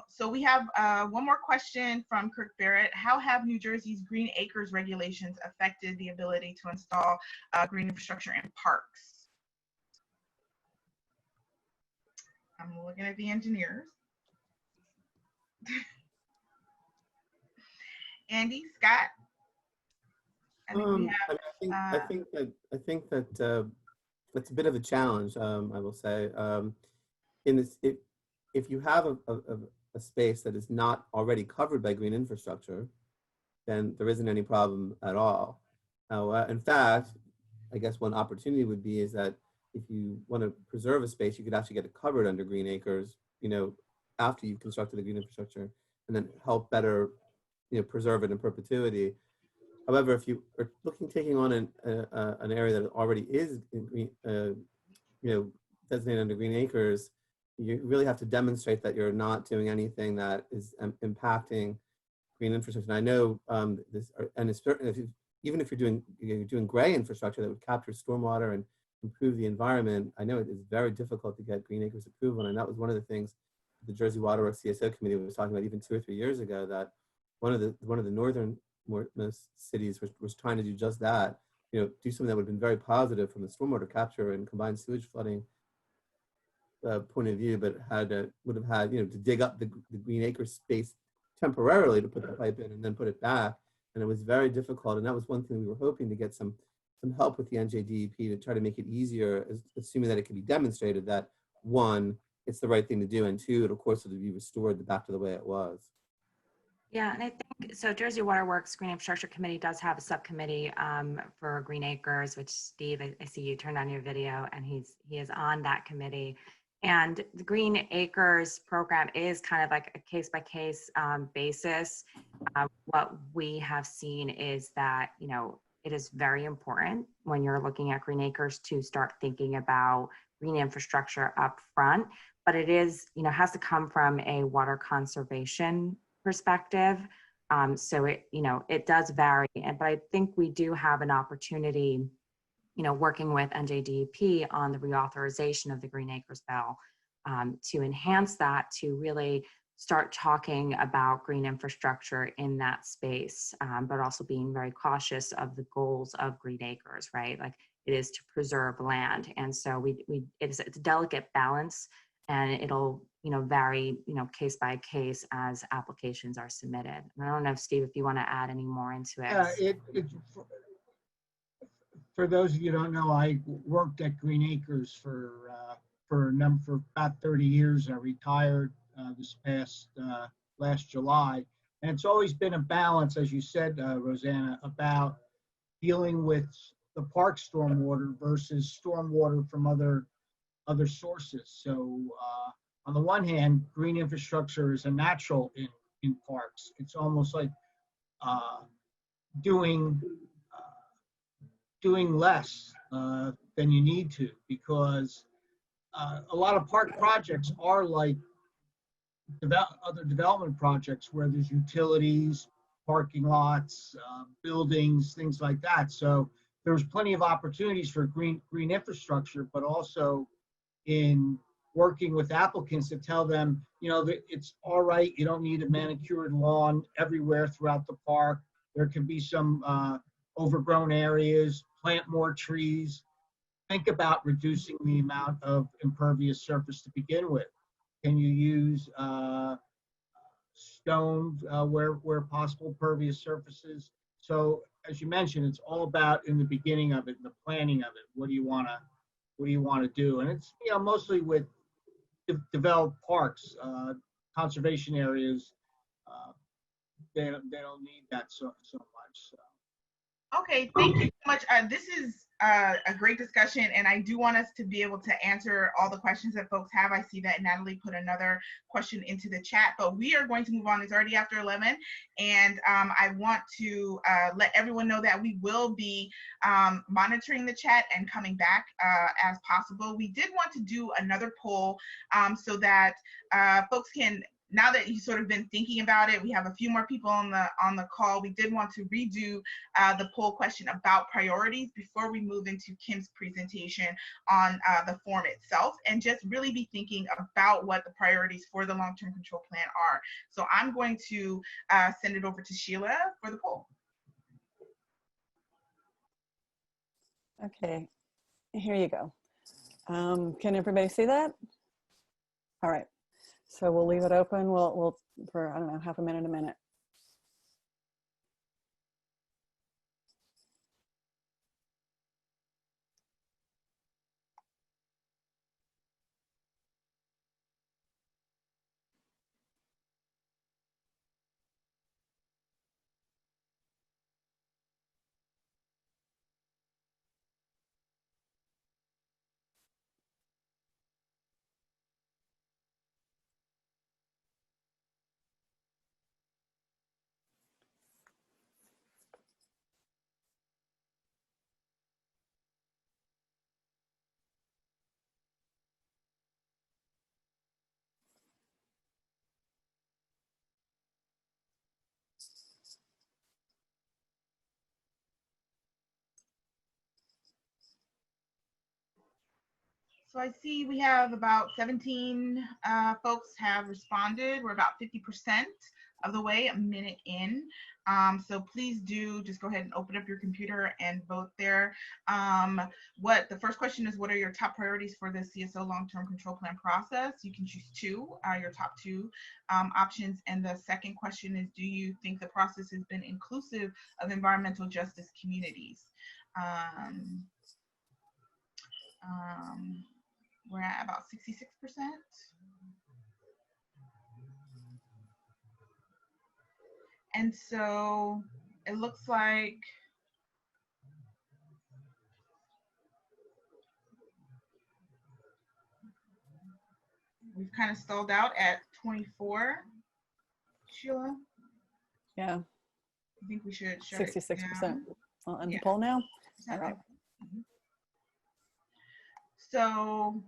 So we have one more question from Kirk Barrett. How have New Jersey's Green Acres regulations affected the ability to install green infrastructure in parks? I'm looking at the engineers. Andy, Scott? I think that it's a bit of a challenge. I will say, in this, if you have a space that is not already covered by green infrastructure, then there isn't any problem at all. Now, in fact, I guess one opportunity would be is that if you want to preserve a space, you could actually get it covered under green acres, after you've constructed the green infrastructure, and then help better, preserve it in perpetuity. However, if you are taking on an area that already is designated under green acres, you really have to demonstrate that you're not doing anything that is impacting green infrastructure. And I know this, and it's certain, even if you're doing gray infrastructure that would capture stormwater and improve the environment, I know it is very difficult to get green acres approval. And that was one of the things the Jersey Waterworks CSO Committee was talking about even 2 or 3 years ago, that one of the northernmost cities was trying to do just that, do something that would have been very positive from the stormwater capture and combined sewage flooding point of view, but would have had, to dig up the green acre space temporarily to put the pipe in and then put it back. And it was very difficult. And that was one thing we were hoping to get some help with the NJDEP to try to make it easier, assuming that it can be demonstrated that, one, it's the right thing to do, and two, of course, it'll be restored back to the way it was. Yeah, and I think, so Jersey Waterworks Green Infrastructure Committee does have a subcommittee for Green Acres, which Steve, I see you turned on your video, and he is on that committee. And the Green Acres program is kind of like a case-by-case basis. What we have seen is that, you know, it is very important when you're looking at Green Acres to start thinking about green infrastructure up front, but it is, you know, has to come from a water conservation perspective. So it, you know, it does vary, but I think we do have an opportunity, you know, working with NJDEP on the reauthorization of the Green Acres bill to enhance that, to really start talking about green infrastructure in that space, but also being very cautious of the goals of Green Acres, right? Like it is to preserve land. And so it's a delicate balance, and it'll, you know, vary, you know, case by case as applications are submitted. And I don't know, Steve, if you want to add any more into it. For those of you who don't know, I worked at Green Acres for about 30 years. I retired this past last July, and it's always been a balance, as you said, Rosana, about dealing with the park stormwater versus stormwater from other sources. So on the one hand, green infrastructure is a natural in parks. It's almost like doing less than you need to, because a lot of park projects are like other development projects where there's utilities, parking lots, buildings, things like that. So there's plenty of opportunities for green infrastructure, but also in working with applicants to tell them, you know, that it's all right, you don't need a manicured lawn everywhere throughout the park. There can be some overgrown areas, plant more trees. Think about reducing the amount of impervious surface to begin with. Can you use stone where possible, pervious surfaces? So as you mentioned, it's all about in the beginning of it, the planning of it. What do you want to do? And it's, you know, mostly with developed parks, conservation areas. They don't need that so much. So. Okay, thank you so much. This is a great discussion, and I do want us to be able to answer all the questions that folks have. I see that Natalie put another question into the chat, but we are going to move on. It's already after 11, and I want to let everyone know that we will be monitoring the chat and coming back as possible. We did want to do another poll so that folks can, now that you've sort of been thinking about it, we have a few more people on the call. We did want to redo the poll question about priorities before we move into Kim's presentation on the form itself, and just really be thinking about what the priorities for the long-term control plan are. So I'm going to send it over to Sheila for the poll. Okay, here you go. Can everybody see that? All right. So we'll leave it open. We'll for, I don't know, half a minute, a minute. So I see we have about 17 folks have responded. We're about 50% of the way, a minute in. So please do just go ahead and open up your computer and vote there. The first question is, what are your top priorities for the CSO long-term control plan process? You can choose two, your top two options. And the second question is, do you think the process has been inclusive of environmental justice communities? We're at about 66%. And so it looks like we've kind of stalled out at 24. Sheila? Yeah. I think we should shut it 66%. I'll end the Yeah. poll now. Is that All right. right? So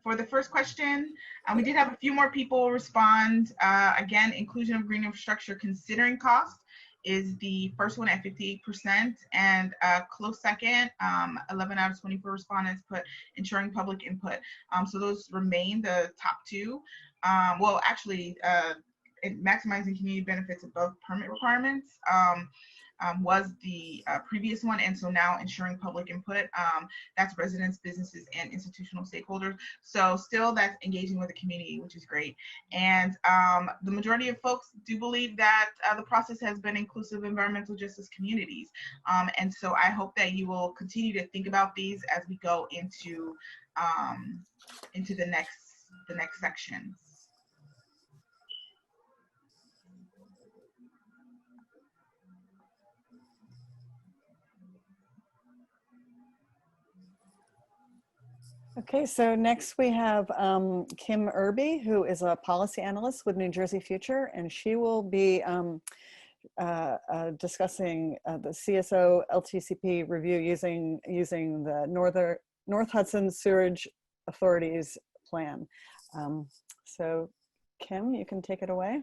for the first question, we did have a few more people respond. Again, inclusion of green infrastructure considering cost is the first one at 58%, and close second, 11 out of 24 respondents put ensuring public input. So those remain the top two. Well, actually, maximizing community benefits above permit requirements was the previous one, and so now ensuring public input, that's residents, businesses, and institutional stakeholders. So still that's engaging with the community, which is great. And the majority of folks do believe that the process has been inclusive of environmental justice communities. And so I hope that you will continue to think about these as we go into the next section. Okay, so next we have Kim Irby, who is a policy analyst with New Jersey Future, and she will be discussing the CSO LTCP review using the North Hudson Sewage Authority's plan. So Kim, you can take it away.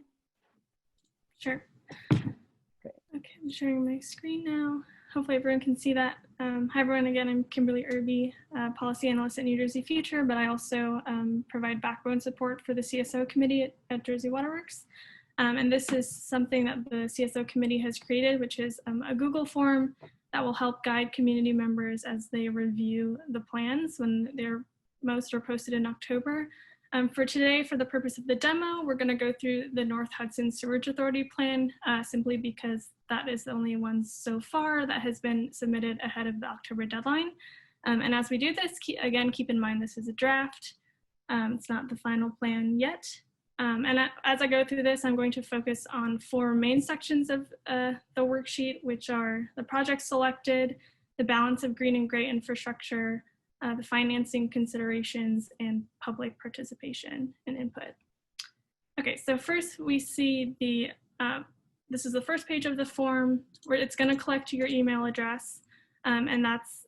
Sure. Okay, I'm sharing my screen now. Hopefully everyone can see that. Hi everyone, again, I'm Kimberly Irby, policy analyst at New Jersey Future, but I also provide backbone support for the CSO Committee at Jersey Waterworks. And this is something that the CSO Committee has created, which is a Google form that will help guide community members as they review the plans when most are posted in October. For today, for the purpose of the demo, we're going to go through the North Hudson Sewage Authority plan simply because that is the only one so far that has been submitted ahead of the October deadline. And as we do this, again, keep in mind this is a draft. It's not the final plan yet. And as I go through this, I'm going to focus on 4 main sections of the worksheet, which are the project selected, the balance of green and gray infrastructure, the financing considerations, and public participation and input. Okay, so first we see this is the first page of the form where it's going to collect your email address, and that's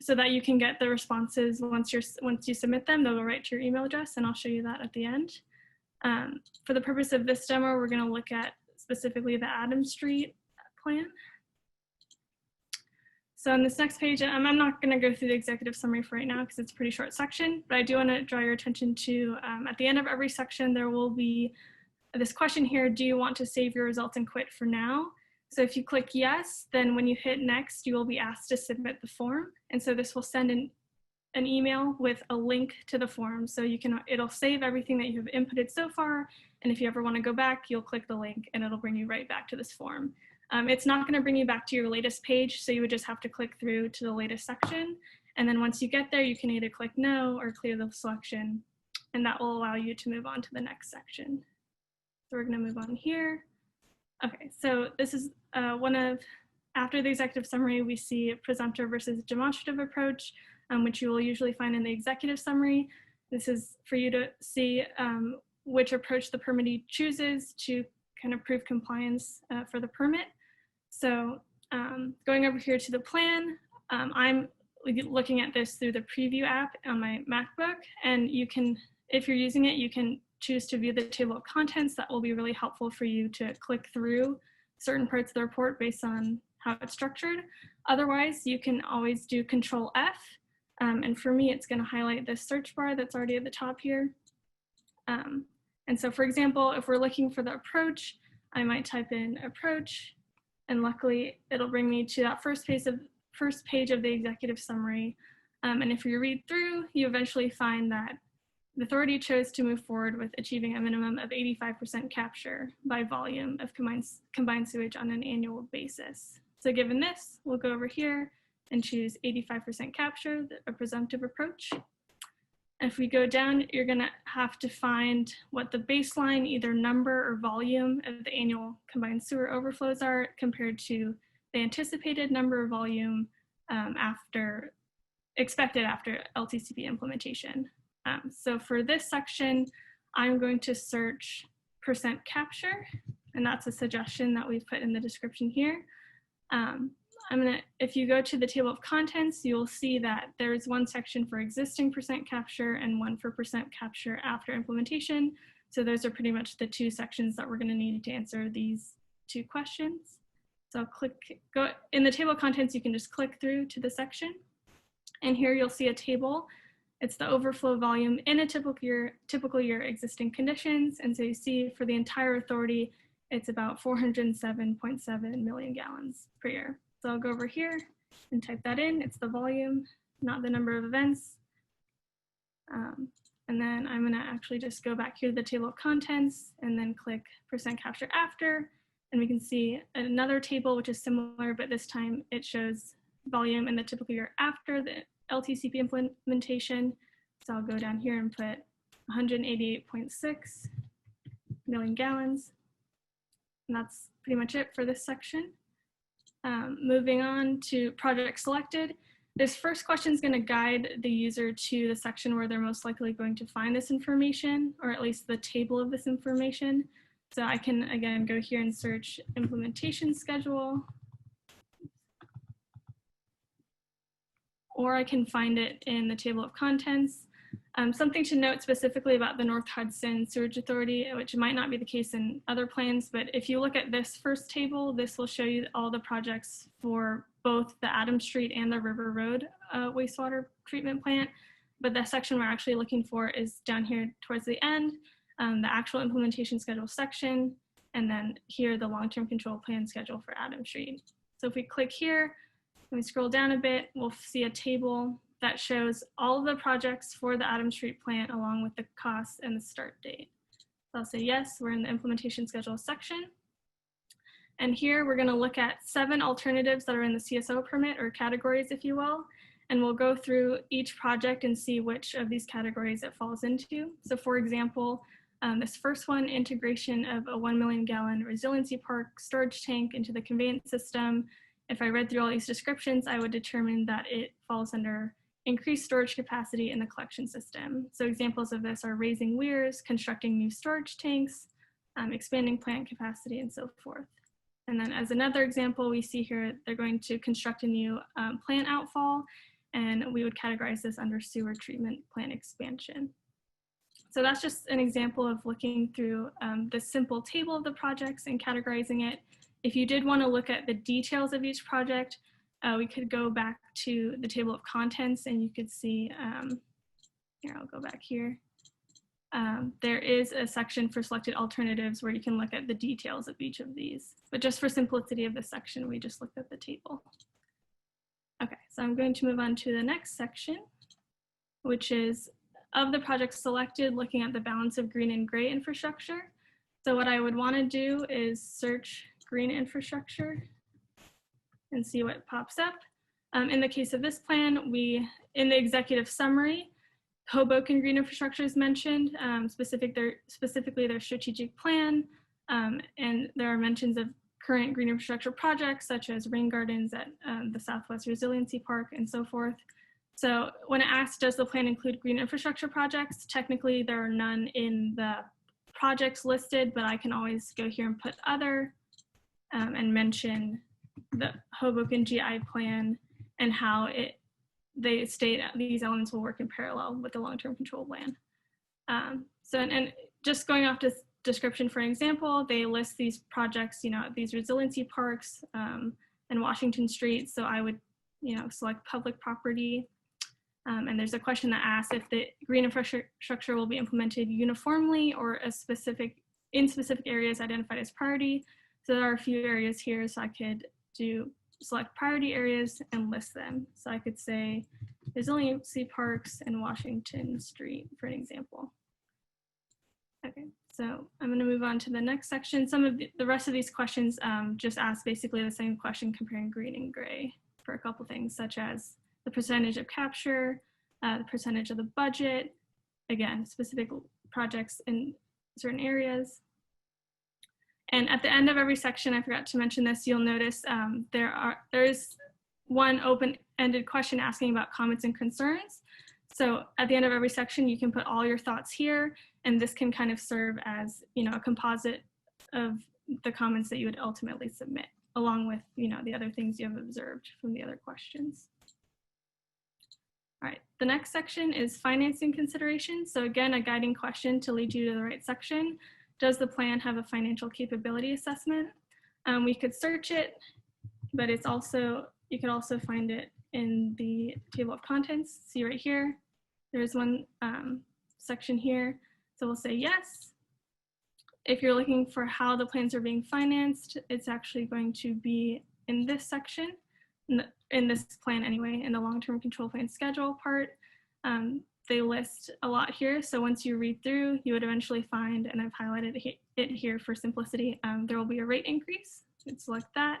so that you can get the responses once you submit them. They'll go right to your email address, and I'll show you that at the end. For the purpose of this demo, we're going to look at specifically the Adams Street plan. So on this next page, I'm not going to go through the executive summary for right now because it's a pretty short section, but I do want to draw your attention to at the end of every section, there will be this question here: do you want to save your results and quit for now? So if you click yes, then when you hit next, you will be asked to submit the form. And so this will send an email with a link to the form. So it'll save everything that you have inputted so far. And if you ever want to go back, you'll click the link and it'll bring you right back to this form. It's not going to bring you back to your latest page. So you would just have to click through to the latest section. And then once you get there, you can either click no or clear the selection. And that will allow you to move on to the next section. So we're going to move on here. Okay, so this is after the executive summary, we see presumptive versus demonstrative approach, which you will usually find in the executive summary. This is for you to see which approach the permittee chooses to kind of prove compliance for the permit. So going over here to the plan, I'm looking at this through the preview app on my MacBook, and you can, if you're using it, you can choose to view the table of contents. That will be really helpful for you to click through certain parts of the report based on how it's structured. Otherwise, you can always do Control F. And for me, it's going to highlight this search bar that's already at the top here. And And so for example, if we're looking for the approach, I might type in approach, and luckily it'll bring me to that first page of the executive summary. And if you read through, you eventually find that the authority chose to move forward with achieving a minimum of 85% capture by volume of combined sewage on an annual basis. So given this, we'll go over here and choose 85% capture, a presumptive approach. If we go down, you're gonna have to find what the baseline, either number or volume of the annual combined sewer overflows are compared to the anticipated number or volume expected after LTCP implementation. So for this section, I'm going to search percent capture, and that's a suggestion that we've put in the description here. If you go to the table of contents, you'll see that there's one section for existing percent capture and one for percent capture after implementation. So those are pretty much the two sections that we're going to need to answer these two questions. So go in the table of contents, you can just click through to the section. And here you'll see a table. It's the overflow volume in a typical year existing conditions. And so you see for the entire authority, it's about 407.7 million gallons per year. So I'll go over here and type that in. It's the volume, not the number of events. And then I'm gonna actually just go back here to the table of contents and then click percent capture after. And we can see another table which is similar, but this time it shows volume in the typical year after the LTCP implementation. So I'll go down here and put 188.6 million gallons. And that's pretty much it for this section. Moving on to project selected. This first question is going to guide the user to the section where they're most likely going to find this information, or at least the table of this information. So I can, again, go here and search implementation schedule, or I can find it in the table of contents. Something to note specifically about the North Hudson Sewerage Authority, which might not be the case in other plans, but if you look at this first table, this will show you all the projects for both the Adams Street and the River Road wastewater treatment plant. But the section we're actually looking for is down here towards the end, the actual implementation schedule section, and then here the long-term control plan schedule for Adams Street. So if we click here, and we scroll down a bit, we'll see a table that shows all of the projects for the Adams Street plant along with the costs and the start date. So I'll say yes, we're in the implementation schedule section. And here we're gonna look at 7 alternatives that are in the CSO permit, or categories, if you will. And we'll go through each project and see which of these categories it falls into. So for example, this first one, integration of a 1 million gallon resiliency park storage tank into the conveyance system. If I read through all these descriptions, I would determine that it falls under increased storage capacity in the collection system. So examples of this are raising weirs, constructing new storage tanks, expanding plant capacity, and so forth. And then as another example, we see here they're going to construct a new plant outfall, and we would categorize this under sewer treatment plant expansion. So that's just an example of looking through the simple table of the projects and categorizing it. If you did want to look at the details of each project, we could go back to the table of contents and you could see, here, I'll go back here. There is a section for selected alternatives where you can look at the details of each of these. But just for simplicity of this section, we just looked at the table. Okay, so I'm going to move on to the next section, which is of the projects selected, looking at the balance of green and gray infrastructure. So what I would want to do is search green infrastructure and see what pops up. In the case of this plan, in the executive summary, Hoboken green infrastructure is mentioned, specifically their strategic plan, and there are mentions of current green infrastructure projects such as rain gardens at the Southwest Resiliency Park and so forth. So when it asks, does the plan include green infrastructure projects? Technically, there are none in the projects listed, but I can always go here and put other and mention the Hoboken GI plan and how they state these elements will work in parallel with the long-term control plan. And just going off this description, for example, they list these projects, these resiliency parks and Washington Street. So I would, select public property And there's a question that asks if the green infrastructure will be implemented uniformly or in specific areas identified as priority. So there are a few areas here, so I could select priority areas and list them. So I could say resiliency parks and Washington Street, for an example. Okay, so I'm going to move on to the next section. Some of the rest of these questions just ask basically the same question comparing green and gray for a couple things, such as the percentage of capture, the percentage of the budget, again, specific projects in certain areas. And at the end of every section, I forgot to mention this, you'll notice there is one open-ended question asking about comments and concerns. So at the end of every section, you can put all your thoughts here, and this can kind of serve as, a composite of the comments that you would ultimately submit, along with, the other things you have observed from the other questions. All right, the next section is financing considerations. So again, a guiding question to lead you to the right section. Does the plan have a financial capability assessment? We could search it, but it's also, you could also find it in the table of contents. See right here, there's one section here. So we'll say yes. If you're looking for how the plans are being financed, it's actually going to be in this section, in this plan anyway, in the long-term control plan schedule part. They list a lot here. So once you read through, you would eventually find, and I've highlighted it here for simplicity, there will be a rate increase. You can select that.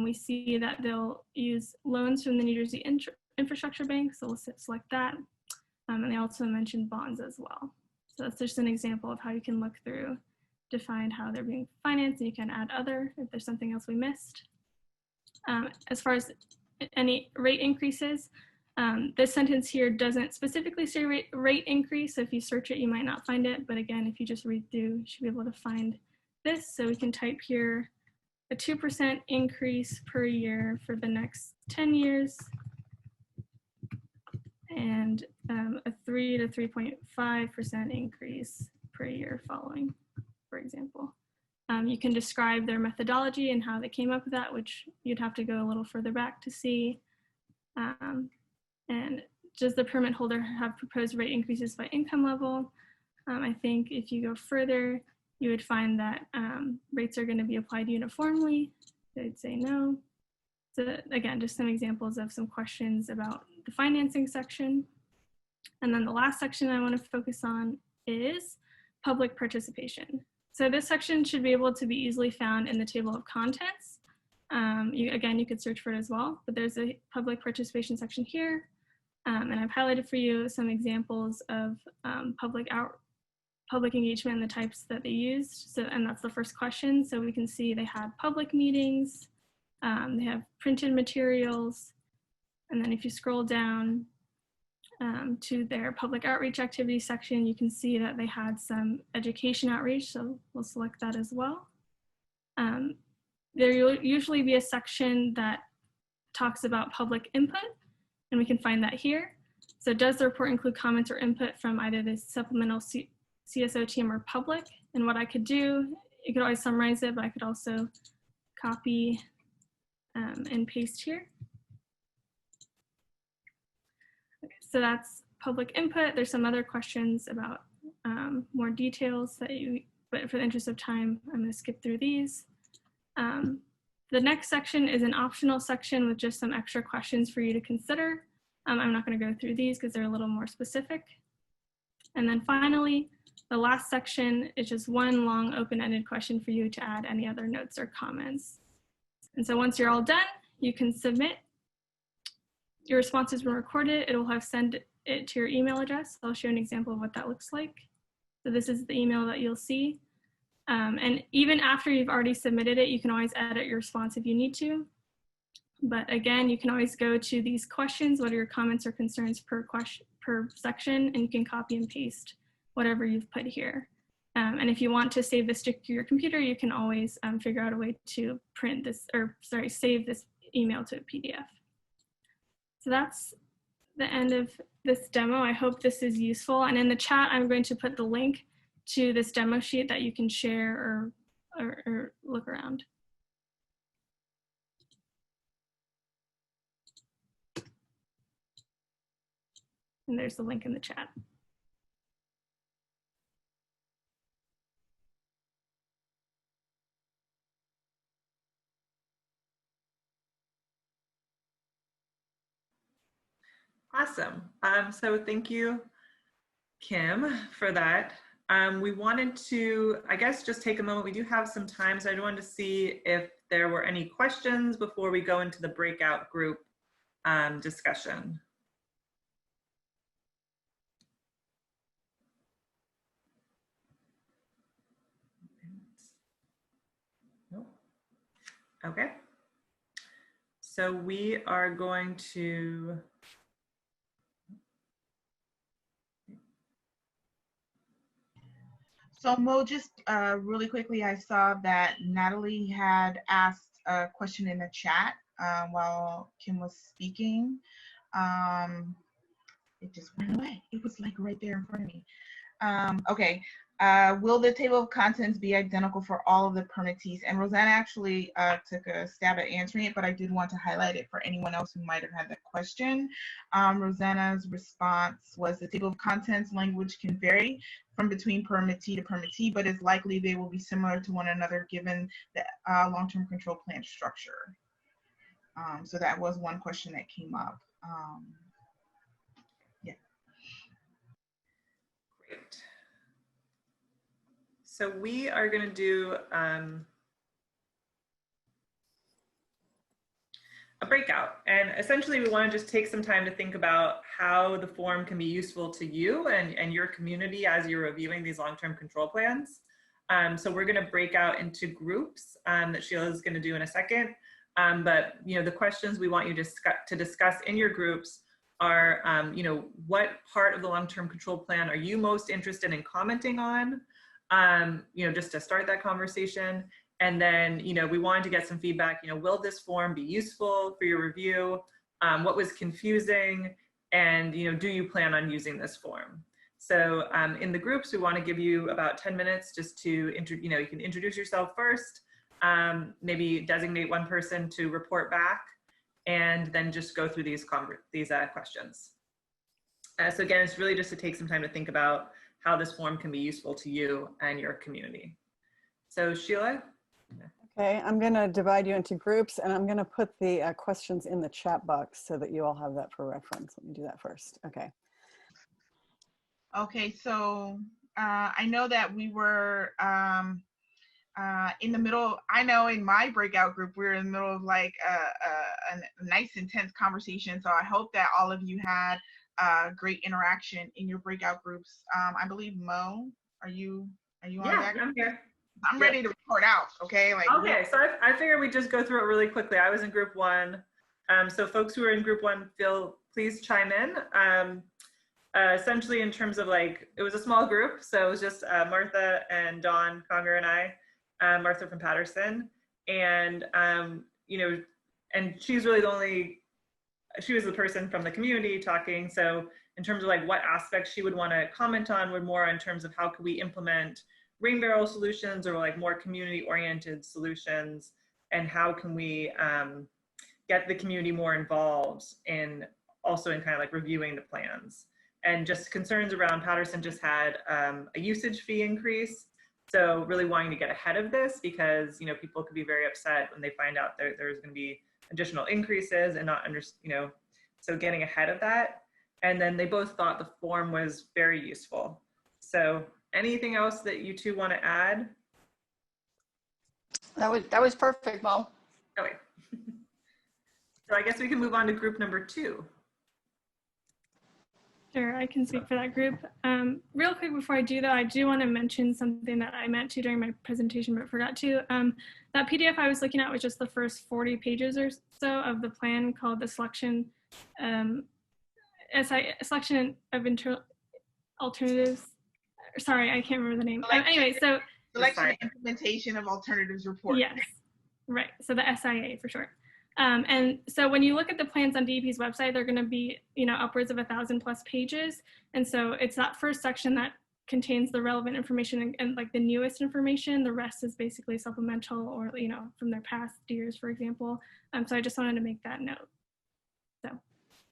We see that they'll use loans from the New Jersey Infrastructure Bank, so we'll select that. And they also mentioned bonds as well. So that's just an example of how you can look through to find how they're being financed, and you can add other if there's something else we missed. As far as any rate increases, this sentence here doesn't specifically say rate increase. So if you search it, you might not find it. But again, if you just read through, you should be able to find this. So we can type here a 2% increase per year for the next 10 years and a 3 to 3.5% increase per year following, for example. You can describe their methodology and how they came up with that, which you'd have to go a little further back to see. And does the permit holder have proposed rate increases by income level? I think if you go further, you would find that rates are going to be applied uniformly. They'd say no. So again, just some examples of some questions about the financing section. And then the last section I want to focus on is public participation. So this section should be able to be easily found in the table of contents. Again, you could search for it as well, but there's a public participation section here. And I've highlighted for you some examples of public engagement and the types that they used. So, and that's the first question. So we can see they had public meetings, they have printed materials. And then if you scroll down to their public outreach activity section, you can see that they had some education outreach. So we'll select that as well. There will usually be a section that talks about public input, and we can find that here. So does the report include comments or input from either the supplemental CSO team or public? And what I could do, you could always summarize it, but I could also copy and paste here. Okay, so that's public input. There's some other questions about more details that but for the interest of time, I'm going to skip through these. The next section is an optional section with just some extra questions for you to consider. I'm not going to go through these because they're a little more specific. And then finally, the last section is just one long open-ended question for you to add any other notes or comments. And so once you're all done, you can submit. Your response has been recorded. It will have sent it to your email address. I'll show you an example of what that looks like. So this is the email that you'll see. And even after you've already submitted it, you can always edit your response if you need to. But again, you can always go to these questions, what are your comments or concerns per section, and you can copy and paste whatever you've put here. And if you want to save this to your computer, you can always figure out a way to print this, save this email to a PDF. So that's the end of this demo. I hope this is useful. And in the chat, I'm going to put the link to this demo sheet that you can share or look around. And there's the link in the chat. Awesome. So thank you, Kim, for that. We wanted to, I guess, just take a moment. We do have some time, so I wanted to see if there were any questions before we go into the breakout group discussion. Nope. Okay. So we are going to So Mo, just really quickly, I saw that Natalie had asked a question in the chat while Kim was speaking. It just went away. It was like right there in front of me. Okay. Will the table of contents be identical for all of the permittees? And Rosana actually took a stab at answering it, but I did want to highlight it for anyone else who might have had that question. Rosana's response was the table of contents language can vary from between permittee to permittee, but it's likely they will be similar to one another given the long-term control plan structure. So that was one question that came up. Yeah. Great. So we are going to do a breakout, and essentially we want to just take some time to think about how the form can be useful to you and your community as you're reviewing these long-term control plans. So we're going to break out into groups that Sheila is going to do in a second. But the questions we want you to discuss in your groups are, what part of the long-term control plan are you most interested in commenting on? Just to start that conversation. And then, we wanted to get some feedback, will this form be useful for your review? What was confusing? And, do you plan on using this form? So in the groups, we want to give you about 10 minutes just to, you can introduce yourself first, maybe designate one person to report back, and then just go through these questions. So again, it's really just to take some time to think about how this form can be useful to you and your community. So Sheila? Okay, I'm going to divide you into groups, and I'm going to put the questions in the chat box so that you all have that for reference. Let me do that first. Okay. Okay, so I know that we were in the middle. I know in my breakout group, we were in the middle of like a nice intense conversation. So I hope that all of you had great interaction in your breakout groups. I believe Mo, are you on that? I'm here. I'm ready to report out. Okay. Okay, so I figured we'd just go through it really quickly. I was in group one. So folks who are in group one, please chime in. Essentially in terms of it was a small group. So it was just Martha and Dawn Conger and I, Martha from Patterson. And, and she's really she was the person from the community talking. So in terms of what aspects she would want to comment on would more in terms of how could we implement rain barrel solutions or more community oriented solutions, and how can we get the community more involved in also in kind of reviewing the plans. And just concerns around Patterson just had a usage fee increase. So really wanting to get ahead of this because, people could be very upset when they find out there's going to be additional increases and not so getting ahead of that. And then they both thought the form was very useful. So anything else that you two want to add? That was perfect, Mo. Okay. So I guess we can move on to group number 2. Sure, I can speak for that group. Real quick before I do that, I do want to mention something that I meant to during my presentation but forgot to. That PDF I was looking at was just the first 40 pages or so of the plan called the selection of alternatives. Sorry, I can't remember the name. Anyway, so selection and implementation of alternatives report. Yes, right. So the SIA for short. And so when you look at the plans on DEP's website, they're going to be, upwards of 1,000+ pages. And so it's that first section that contains the relevant information and the newest information. The rest is basically supplemental or, from their past years, for example. So I just wanted to make that note. So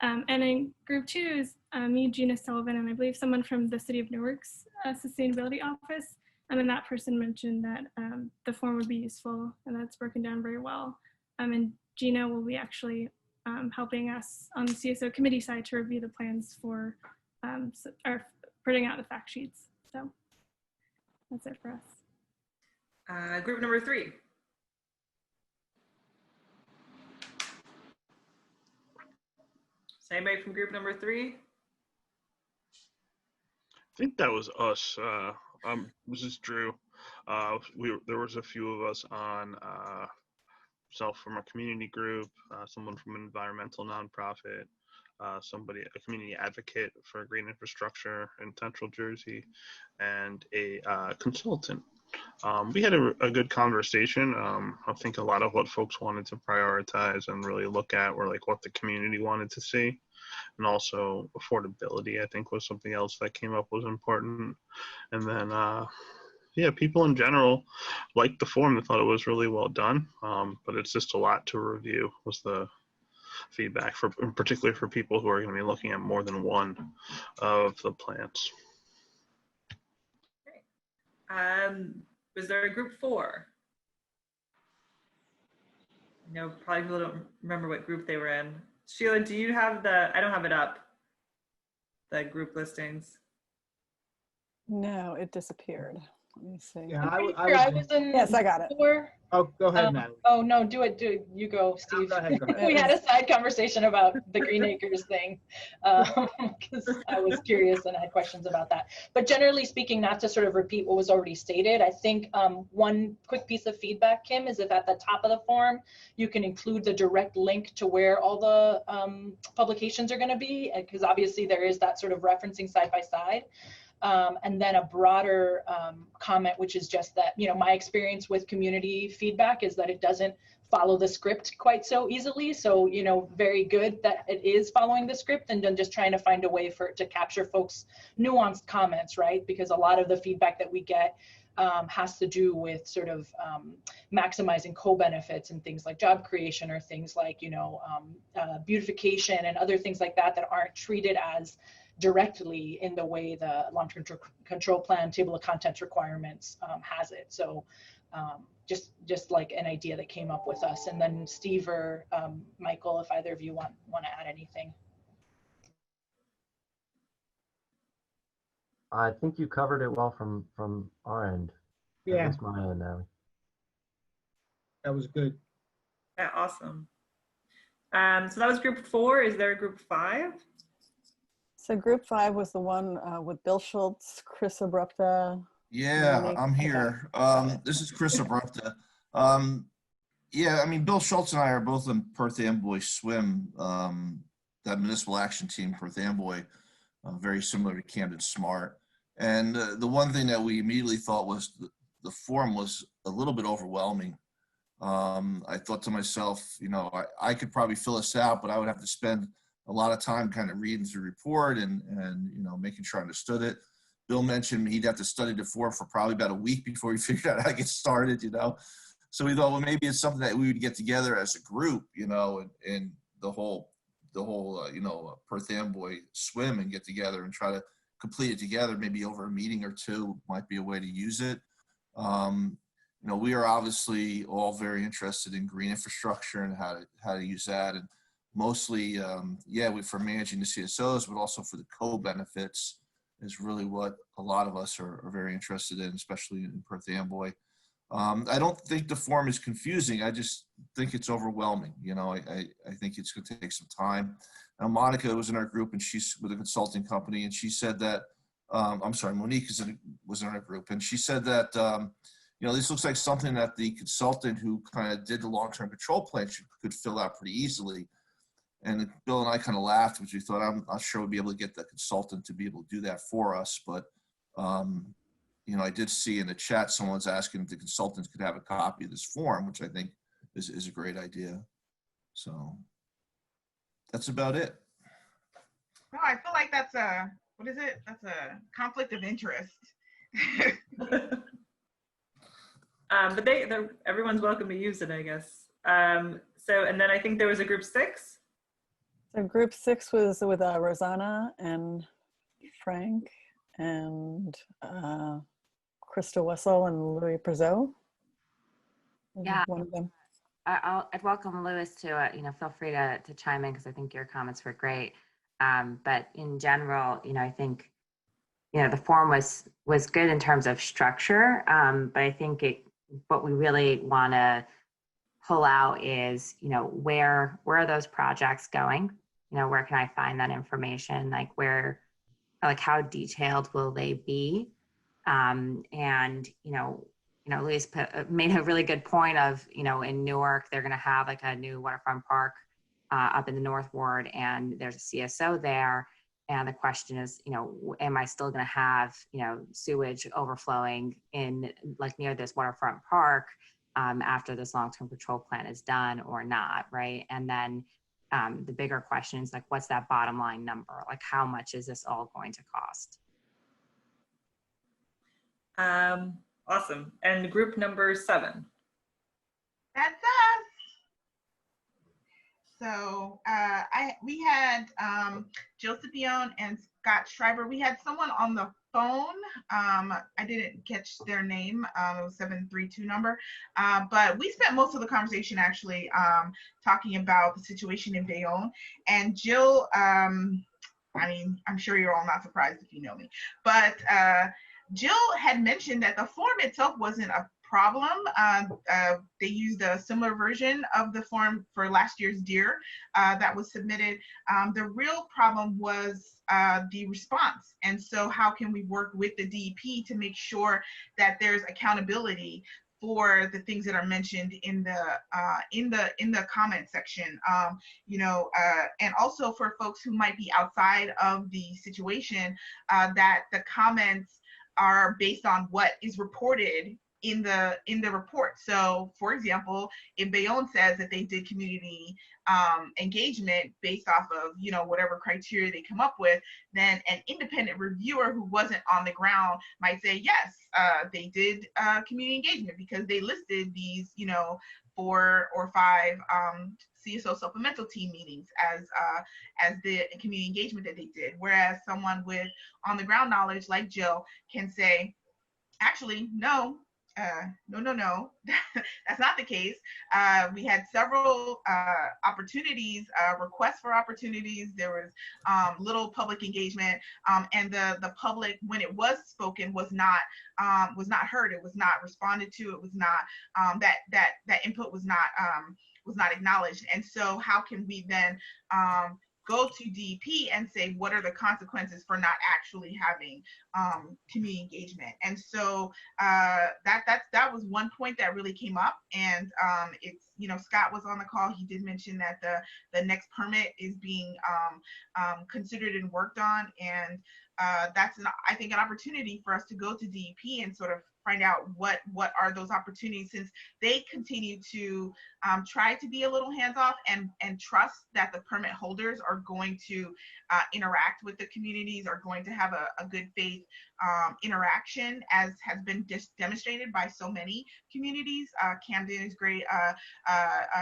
And in group 2 is me, Gina Sullivan, and I believe someone from the City of Newark's Sustainability Office. And then that person mentioned that the form would be useful, and that's broken down very well. And Gina will be actually helping us on the CSO committee side to review the plans for or putting out the fact sheets. So that's it for us. Group number 3. Is anybody from group number 3? I think that was us. This is Drew. There was a few of us on, self from a community group, someone from an environmental nonprofit, a community advocate for green infrastructure in Central Jersey, and a consultant. We had a good conversation. I think a lot of what folks wanted to prioritize and really look at were like what the community wanted to see. And also affordability, I think, was something else that came up was important. And then, yeah, people in general liked the form. They thought it was really well done, but it's just a lot to review was the feedback, particularly for people who are going to be looking at more than one of the plans. Was there a group 4? No, probably people don't remember what group they were in. Sheila, do you have I don't have it up, the group listings. No, it disappeared. Let me see. Yeah, I was in. Yes, I got it. 4. Oh, go ahead, Natalie. Oh, no, do it. You go, Steve. Go ahead. We had a side conversation about the Green Acres thing because I was curious and had questions about that. But generally speaking, not to sort of repeat what was already stated, I think one quick piece of feedback, Kim, is if at the top of the form, you can include the direct link to where all the publications are going to be, because obviously there is that sort of referencing side by side. And then a broader comment, which is just that, my experience with community feedback is that it doesn't follow the script quite so easily. So, very good that it is following the script, and then just trying to find a way for it to capture folks' nuanced comments, right? Because a lot of the feedback that we get has to do with sort of maximizing co-benefits and things like job creation, or things like, beautification and other things like that aren't treated as directly in the way the long-term control plan table of contents requirements has it. So just like an idea that came up with us. And then Steve or Michael, if either of you want to add anything. I think you covered it well from our end. Yeah, That's my end now. that was good. Yeah, awesome. So that was group 4. Is there a group 5? So group 5 was the one with Bill Schultz, Chris Abrupta. Yeah, I'm here. This is Chris Abrupta. Yeah, I mean, Bill Schultz and I are both in Perth Amboy Swim, that municipal action team, Perth Amboy, very similar to Camden Smart. And the one thing that we immediately thought was the form was a little bit overwhelming. I thought to myself, I could probably fill this out, but I would have to spend a lot of time kind of reading through the report and making sure I understood it. Bill mentioned he'd have to study the form for probably about a week before he figured out how to get started, So we thought, well, maybe it's something that we would get together as a group, and the whole Perth Amboy Swim and get together and try to complete it together, maybe over a meeting or two might be a way to use it. We are obviously all very interested in green infrastructure and how to use that. And mostly, for managing the CSOs, but also for the co-benefits is really what a lot of us are very interested in, especially in Perth Amboy. I don't think the form is confusing. I just think it's overwhelming. I think it's going to take some time. Now, Monica was in our group, and she's with a consulting company, and she said that, Monique was in our group, and she said that, this looks like something that the consultant who kind of did the long-term control plan could fill out pretty easily. And Bill and I kind of laughed, which we thought, I'm not sure we'll be able to get the consultant to be able to do that for us. But, I did see in the chat, someone's asking if the consultants could have a copy of this form, which I think is a great idea. So that's about it. No, I feel like that's what is it? That's a conflict of interest. But everyone's welcome to use it, I guess. And then I think there was a group 6. So group 6 was with Rosana and Frank and Crystal Wessel and Louis Prezot. Yeah. One of them. I'd welcome Louis to, feel free to chime in because I think your comments were great. But in general, I think, the forum was good in terms of structure. But I think what we really want to pull out is, where are those projects going? Where can I find that information? Like how detailed will they be? And, Louise made a really good point of, in Newark, they're going to have like a new waterfront park up in the North Ward, and there's a CSO there. And the question is, am I still going to have, sewage overflowing in like near this waterfront park after this long-term control plan is done or not, right? And then the bigger question is like, what's that bottom line number? Like, how much is this all going to cost? Awesome. And group number 7. That's us. So we had Jill Scipione and Scott Schreiber. We had someone on the phone. I didn't catch their name. It was 732 number. But we spent most of the conversation actually talking about the situation in Bayonne. And Jill, I'm sure you're all not surprised if you know me, but Jill had mentioned that the form itself wasn't a problem. They used a similar version of the form for last year's DEER that was submitted. The real problem was the response. And so how can we work with the DEP to make sure that there's accountability for the things that are mentioned in the comment section, and also for folks who might be outside of the situation, that the comments are based on what is reported in the report. So for example, if Bayonne says that they did community engagement based off of whatever criteria they come up with, then an independent reviewer who wasn't on the ground might say yes, they did community engagement because they listed these 4 or 5 CSO supplemental team meetings as the community engagement that they did. Whereas someone with on the ground knowledge like Jill can say, actually, no, that's not the case. We had several opportunities, requests for opportunities. There was little public engagement, and the public, when it was spoken, was not heard. It was not responded to. It was not that input was not acknowledged. And so, how can we then go to DEP and say, what are the consequences for not actually having community engagement? And so that was one point that really came up. And it's, Scott was on the call. He did mention that the next permit is being considered and worked on. And that's, I think, an opportunity for us to go to DEP and sort of find out what are those opportunities, since they continue to try to be a little hands-off and trust that the permit holders are going to interact with the communities, are going to have a good faith interaction, as has been demonstrated by so many communities. Camden is great.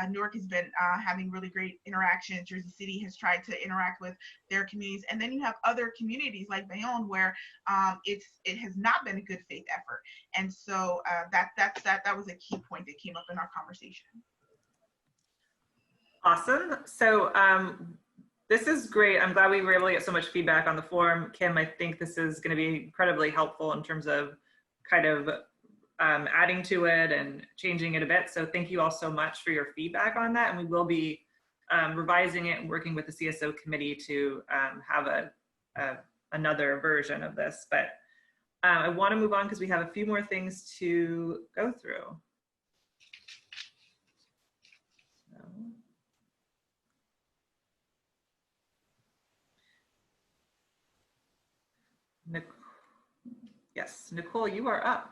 Newark has been having really great interaction. Jersey City has tried to interact with their communities. And then you have other communities like Bayonne where it has not been a good faith effort. And so that was a key point that came up in our conversation. Awesome. So this is great. I'm glad we were able to get so much feedback on the forum. Kim, I think this is going to be incredibly helpful in terms of kind of adding to it and changing it a bit. So thank you all so much for your feedback on that. And we will be revising it and working with the CSO committee to have another version of this. But I want to move on because we have a few more things to go through. Yes, Nicole, you are up.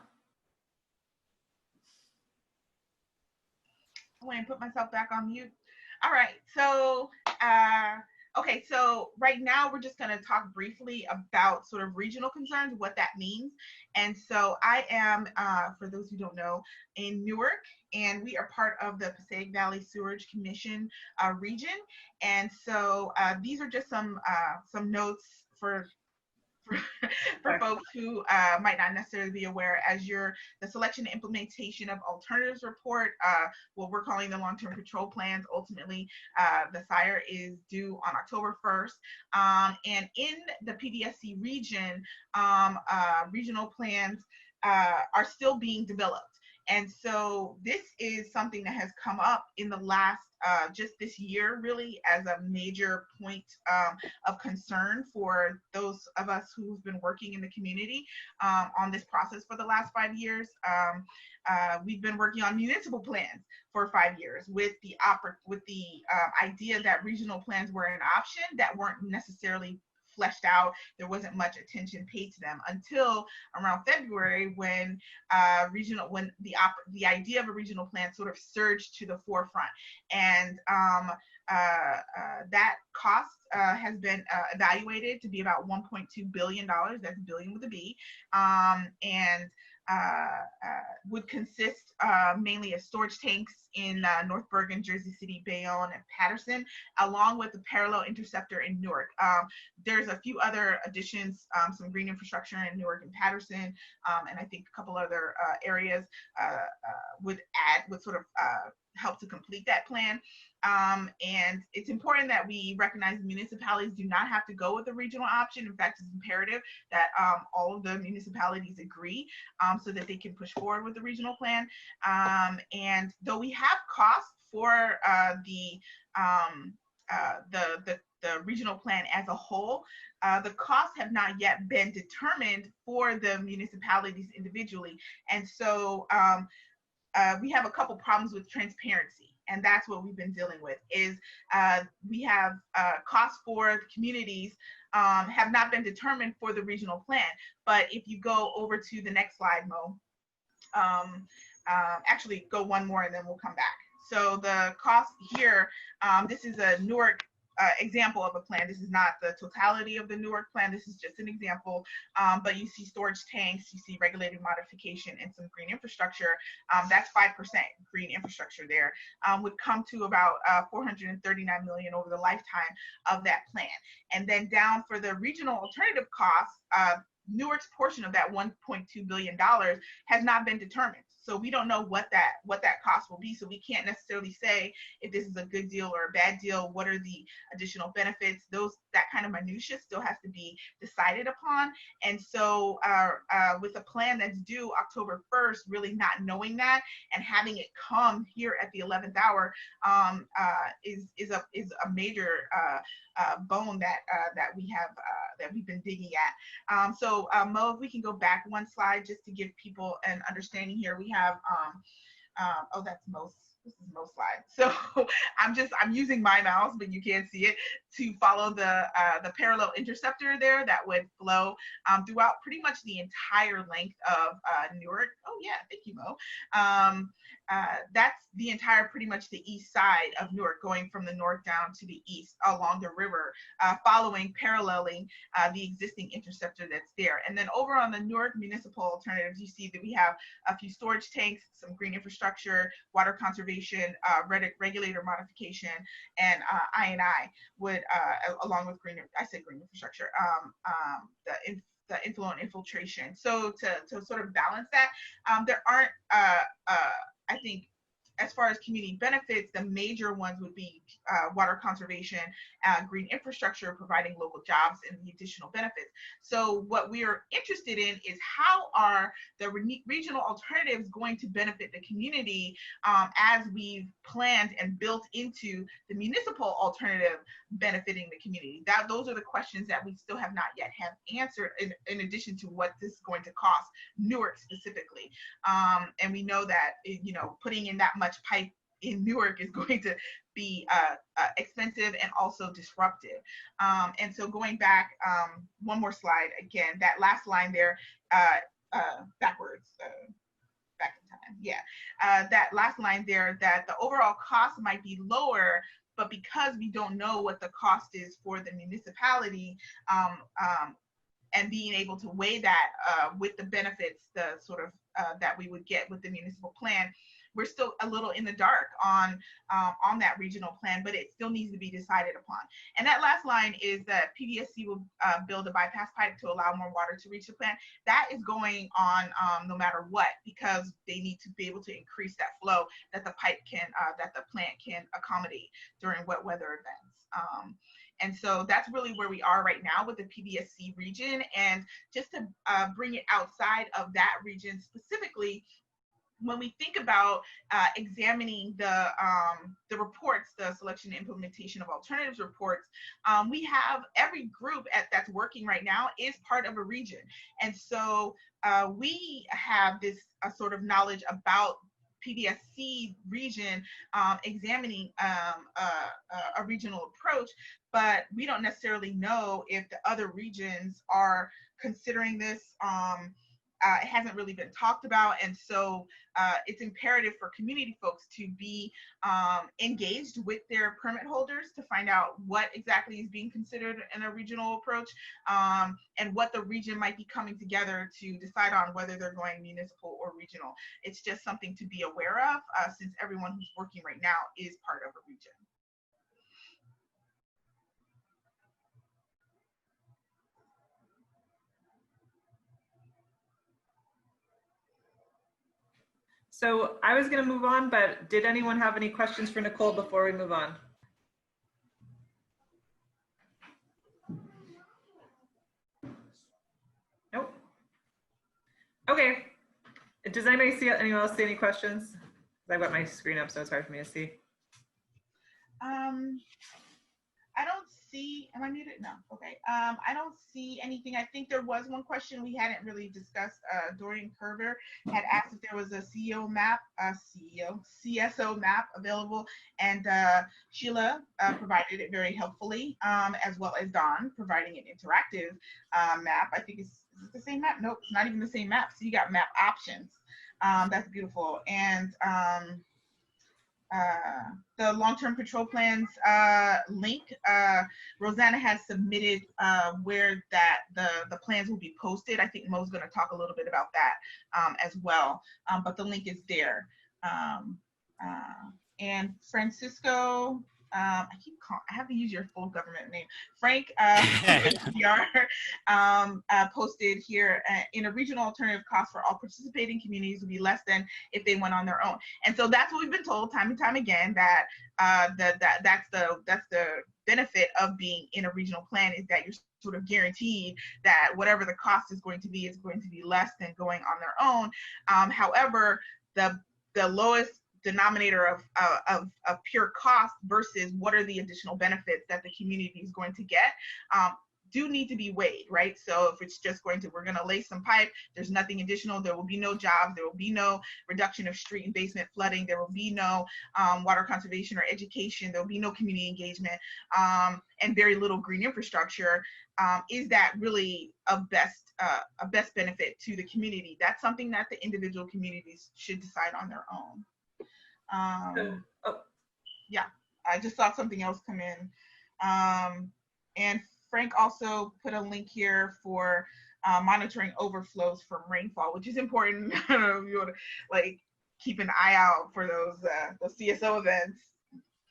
I went and put myself back on mute. All right, so, okay, Okay, so right now we're just going to talk briefly about sort of regional concerns, what that means. And so I am, for those who don't know, in Newark, and we are part of the Passaic Valley Sewerage Commission region. And so these are just some notes for folks who might not necessarily be aware. As the selection and implementation of alternatives report, what we're calling the long-term control plans, ultimately the SIRE is due on October 1st. And in the PVSC region, regional plans are still being developed. And so this is something that has come up in the last, just this year, really, as a major point of concern for those of us who've been working in the community on this process for the last 5 years. We've been working on municipal plans for 5 years with the idea that regional plans were an option that weren't necessarily fleshed out. There wasn't much attention paid to them until around February, when the idea of a regional plan sort of surged to the forefront, and that cost has been evaluated to be about $1.2 billion. That's billion with a B, and would consist mainly of storage tanks in North Bergen, Jersey City, Bayonne, and Patterson, along with the parallel interceptor in Newark. There's a few other additions, some green infrastructure in Newark and Patterson, and I think a couple other areas would sort of help to complete that plan. And it's important that we recognize municipalities do not have to go with the regional option. In fact, it's imperative that all of the municipalities agree so that they can push forward with the regional plan. And though we have costs for the regional plan as a whole, the costs have not yet been determined for the municipalities individually. And so we have a couple problems with transparency. And that's what we've been dealing with, is we have costs for the communities have not been determined for the regional plan. But if you go over to the next slide, Mo, actually go one more and then we'll come back. So the cost here, this is a Newark example of a plan. This is not the totality of the Newark plan. This is just an example, but you see storage tanks, you see regulated modification, and some green infrastructure. That's 5% green infrastructure there, would come to about $439 million over the lifetime of that plan. And then down for the regional alternative costs, Newark's portion of that $1.2 billion has not been determined. So we don't know what that cost will be. So we can't necessarily say if this is a good deal or a bad deal. What are the additional benefits? That kind of minutia still has to be decided upon. And so with a plan that's due October 1st, really not knowing that and having it come here at the 11th hour is a major bone that we've been digging at. So Mo, if we can go back one slide just to give people an understanding here. We have oh, that's Mo's. This is Mo's slide. So I'm using my mouse, but you can't see it, to follow the parallel interceptor there that would flow throughout pretty much the entire length of Newark. Oh yeah, thank you, Mo. That's the entire, pretty much the east side of Newark, going from the north down to the east along the river, paralleling the existing interceptor that's there. And then over on the Newark municipal alternatives, you see that we have a few storage tanks, some green infrastructure, water conservation, regulator modification, and I&I would, along with green infrastructure, the inflow and infiltration. So to sort of balance that, there aren't, I think, as far as community benefits, the major ones would be water conservation, green infrastructure, providing local jobs, and the additional benefits. So what we are interested in is how are the regional alternatives going to benefit the community as we've planned and built into the municipal alternative benefiting the community. Those are the questions that we still have not yet have answered, in addition to what this is going to cost Newark specifically. And we know that, putting in that much pipe in Newark is going to be expensive and also disruptive. And so going back, one more slide, again, that last line there, backwards, back in time, yeah. That last line there, that the overall cost might be lower, but because we don't know what the cost is for the municipality, and being able to weigh that with the benefits, the sort of that we would get with the municipal plan, we're still a little in the dark on that regional plan, but it still needs to be decided upon. And that last line is that PDSC will build a bypass pipe to allow more water to reach the plant. That is going on no matter what, because they need to be able to increase that flow that the pipe can, that the plant can accommodate during wet weather events. And so that's really where we are right now with the PDSC region. And just to bring it outside of that region specifically, when we think about examining the reports, the selection and implementation of alternatives reports, we have every group that's working right now is part of a region. And so we have this sort of knowledge about PDSC region examining a regional approach, but we don't necessarily know if the other regions are considering this. It hasn't really been talked about, and so it's imperative for community folks to be engaged with their permit holders to find out what exactly is being considered in a regional approach, and what the region might be coming together to decide on whether they're going municipal or regional. It's just something to be aware of, since everyone who's working right now is part of a region. So I was going to move on, but did anyone have any questions for Nicole before we move on? Nope. Okay. Does anyone else see any questions? I've got my screen up, so it's hard for me to see. I don't see, am I muted? No, okay. I don't see anything. I think there was one question we hadn't really discussed. Dorian Kerber had asked if there was a CSO map available, and Sheila provided it very helpfully, as well as Don providing an interactive map. I think is it the same map? Nope, it's not even the same map. So you got map options. That's beautiful. And the long-term control plans link, Rosana has submitted where that the plans will be posted. I think Mo's going to talk a little bit about that as well, but the link is there. And Francisco, I have to use your full government name. Frank posted here in a regional alternative cost for all participating communities would be less than if they went on their own. And so that's what we've been told time and time again, that that's the benefit of being in a regional plan, is that you're sort of guaranteed that whatever the cost is going to be less than going on their own. However, the lowest denominator of pure cost versus what are the additional benefits that the community is going to get do need to be weighed, right? So if it's just we're going to lay some pipe, there's nothing additional, there will be no jobs, there will be no reduction of street and basement flooding, there will be no water conservation or education, there will be no community engagement, and very little green infrastructure. Is that really a best benefit to the community? That's something that the individual communities should decide on their own. Yeah, I just saw something else come in. And Frank also put a link here for monitoring overflows from rainfall, which is important. I don't know if you want to keep an eye out for those CSO events.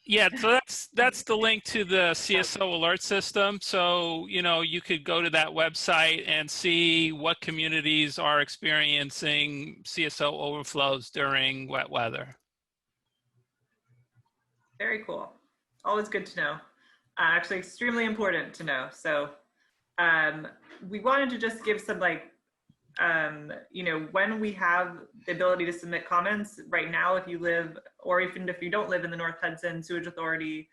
Yeah, so that's the link to the CSO alert system. So, you could go to that website and see what communities are experiencing CSO overflows during wet weather. Very cool. Always good to know. Actually, extremely important to know. So we wanted to just give some when we have the ability to submit comments right now, if you live, or even if you don't live in the North Hudson Sewage Authority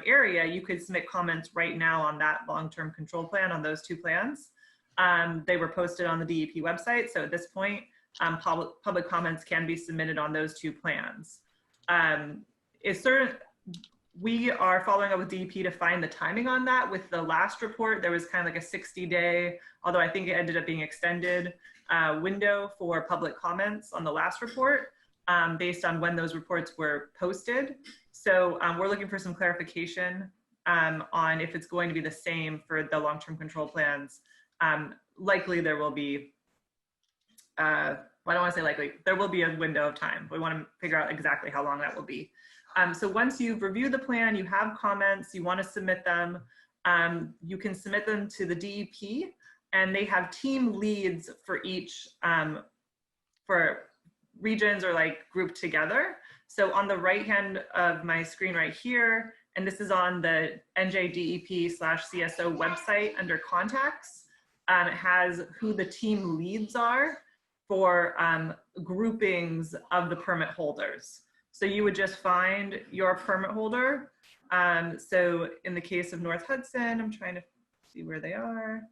area, you could submit comments right now on that long-term control plan, on those two plans. They were posted on the DEP website. So at this point, public comments can be submitted on those two plans. We are following up with DEP to find the timing on that. With the last report, there was kind of like a 60-day, although I think it ended up being extended, window for public comments on the last report. based on when those reports were posted. So we're looking for some clarification on if it's going to be the same for the long-term control plans. Likely there will be, well, I don't want to say likely, there will be a window of time. We want to figure out exactly how long that will be. So once you've reviewed the plan, you have comments, you want to submit them, you can submit them to the DEP, and they have team leads for each, for regions or like grouped together. So on the right hand of my screen right here, and this is on the NJDEP/CSO website under contacts, it has who the team leads are for groupings of the permit holders. So you would just find your permit holder. So in the case of North Hudson, I'm trying to see where they are.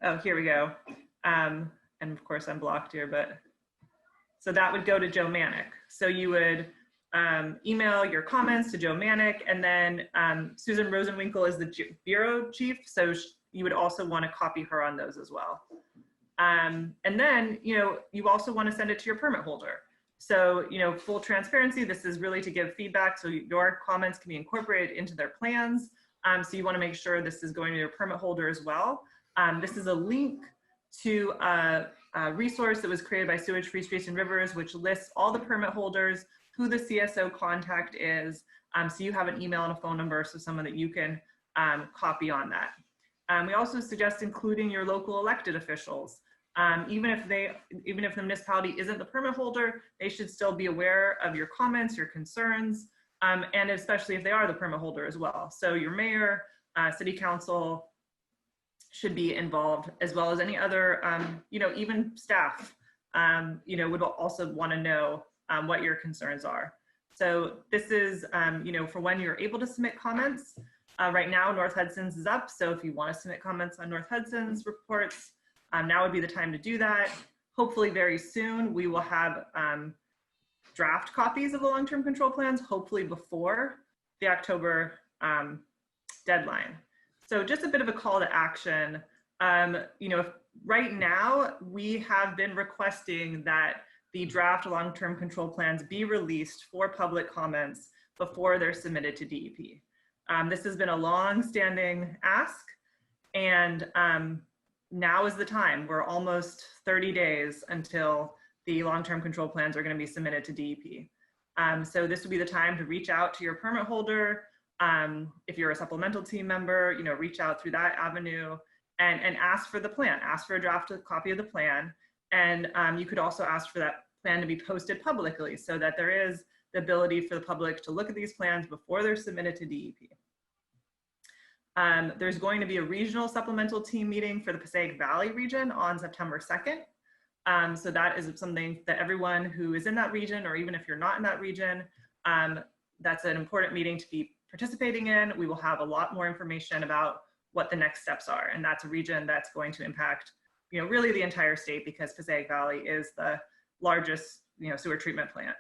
Oh, here we go. And of course I'm blocked here, but so that would go to Joe Manick. So you would email your comments to Joe Manick, and then Susan Rosenwinkel is the bureau chief. So you would also want to copy her on those as well. And then, you also want to send it to your permit holder. So, full transparency, this is really to give feedback so your comments can be incorporated into their plans. So you want to make sure this is going to your permit holder as well. This is a link to a resource that was created by Sewage-Free Streets and Rivers, which lists all the permit holders, who the CSO contact is. So you have an email and a phone number, so someone that you can copy on that. We also suggest including your local elected officials. Even if the municipality isn't the permit holder, they should still be aware of your comments, your concerns, and especially if they are the permit holder as well. So your mayor, city council should be involved, as well as any other, even staff, would also want to know what your concerns are. So this is, for when you're able to submit comments. Right now, North Hudson's is up. So if you want to submit comments on North Hudson's reports, now would be the time to do that. Hopefully very soon we will have draft copies of the long-term control plans, hopefully before the October deadline. So just a bit of a call to action. Right now we have been requesting that the draft long-term control plans be released for public comments before they're submitted to DEP. This has been a long-standing ask, and now is the time. We're almost 30 days until the long-term control plans are going to be submitted to DEP. So this would be the time to reach out to your permit holder. If you're a supplemental team member, reach out through that avenue and ask for the plan, ask for a draft copy of the plan. And you could also ask for that plan to be posted publicly so that there is the ability for the public to look at these plans before they're submitted to DEP. There's going to be a regional supplemental team meeting for the Passaic Valley region on September 2nd. So that is something that everyone who is in that region, or even if you're not in that region, that's an important meeting to be participating in. We will have a lot more information about what the next steps are. And that's a region that's going to impact, really the entire state, because Passaic Valley is the largest, sewer treatment plant.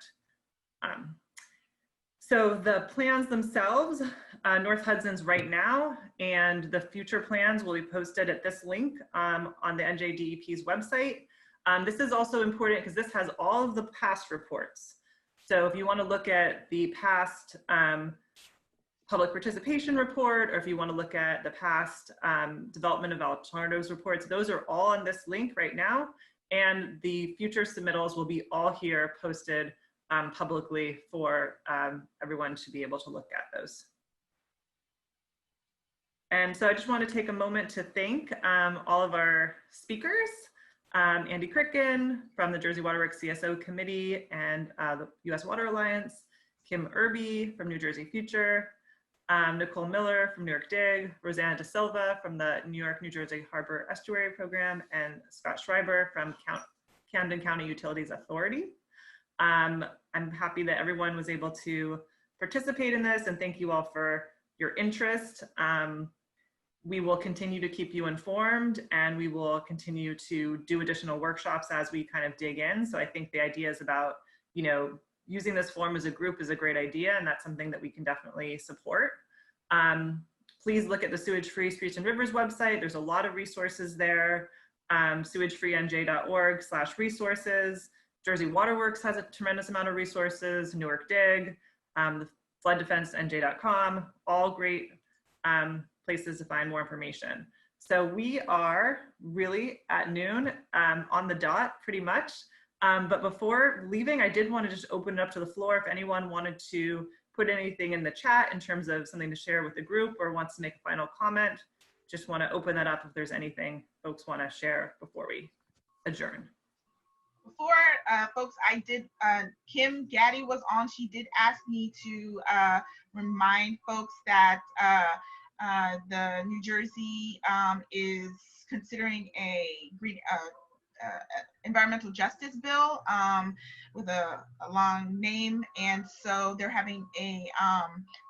So the plans themselves, North Hudson's right now, and the future plans will be posted at this link on the NJDEP's website. This is also important because this has all of the past reports. So if you want to look at the past public participation report, or if you want to look at the past development of alternatives reports, those are all on this link right now. And the future submittals will be all here posted publicly for everyone to be able to look at those. And so I just want to take a moment to thank all of our speakers, Andy Kricun from the Jersey Water Works CSO Committee and the U.S. Water Alliance, Kim Irby from New Jersey Future, Nicole Miller from Newark DIG, Rosana DaSilva from the New York, New Jersey Harbor Estuary Program, and Scott Schreiber from Camden County Utilities Authority. I'm happy that everyone was able to participate in this, and thank you all for your interest. We will continue to keep you informed, and we will continue to do additional workshops as we kind of dig in. So I think the ideas about, using this forum as a group is a great idea, and that's something that we can definitely support. Please look at the Sewage-Free Streets and Rivers website. There's a lot of resources there. Sewagefreenj.org/resources. Jersey Waterworks has a tremendous amount of resources, Newark DIG, the Flood Defense, NJ.com, all great places to find more information. So we are really at noon on the dot pretty much. But before leaving, I did want to just open it up to the floor if anyone wanted to put anything in the chat in terms of something to share with the group or wants to make a final comment. Just want to open that up if there's anything folks want to share before we adjourn. Before folks, I did, Kim Gaddy was on. She did ask me to remind folks that the New Jersey is considering a green environmental justice bill with a long name, and so they're having a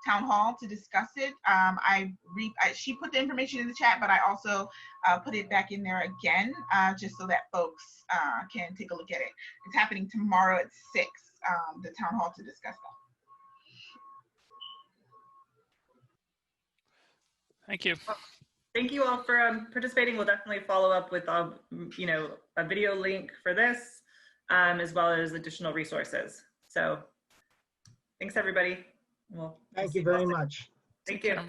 town hall to discuss it. She put the information in the chat, but I also put it back in there again just so that folks can take a look at it. It's happening tomorrow at 6, the town hall to discuss that. Thank you. Thank you all for participating. We'll definitely follow up with a video link for this, as well as additional resources. So thanks, everybody. Thank you very much. Thank you.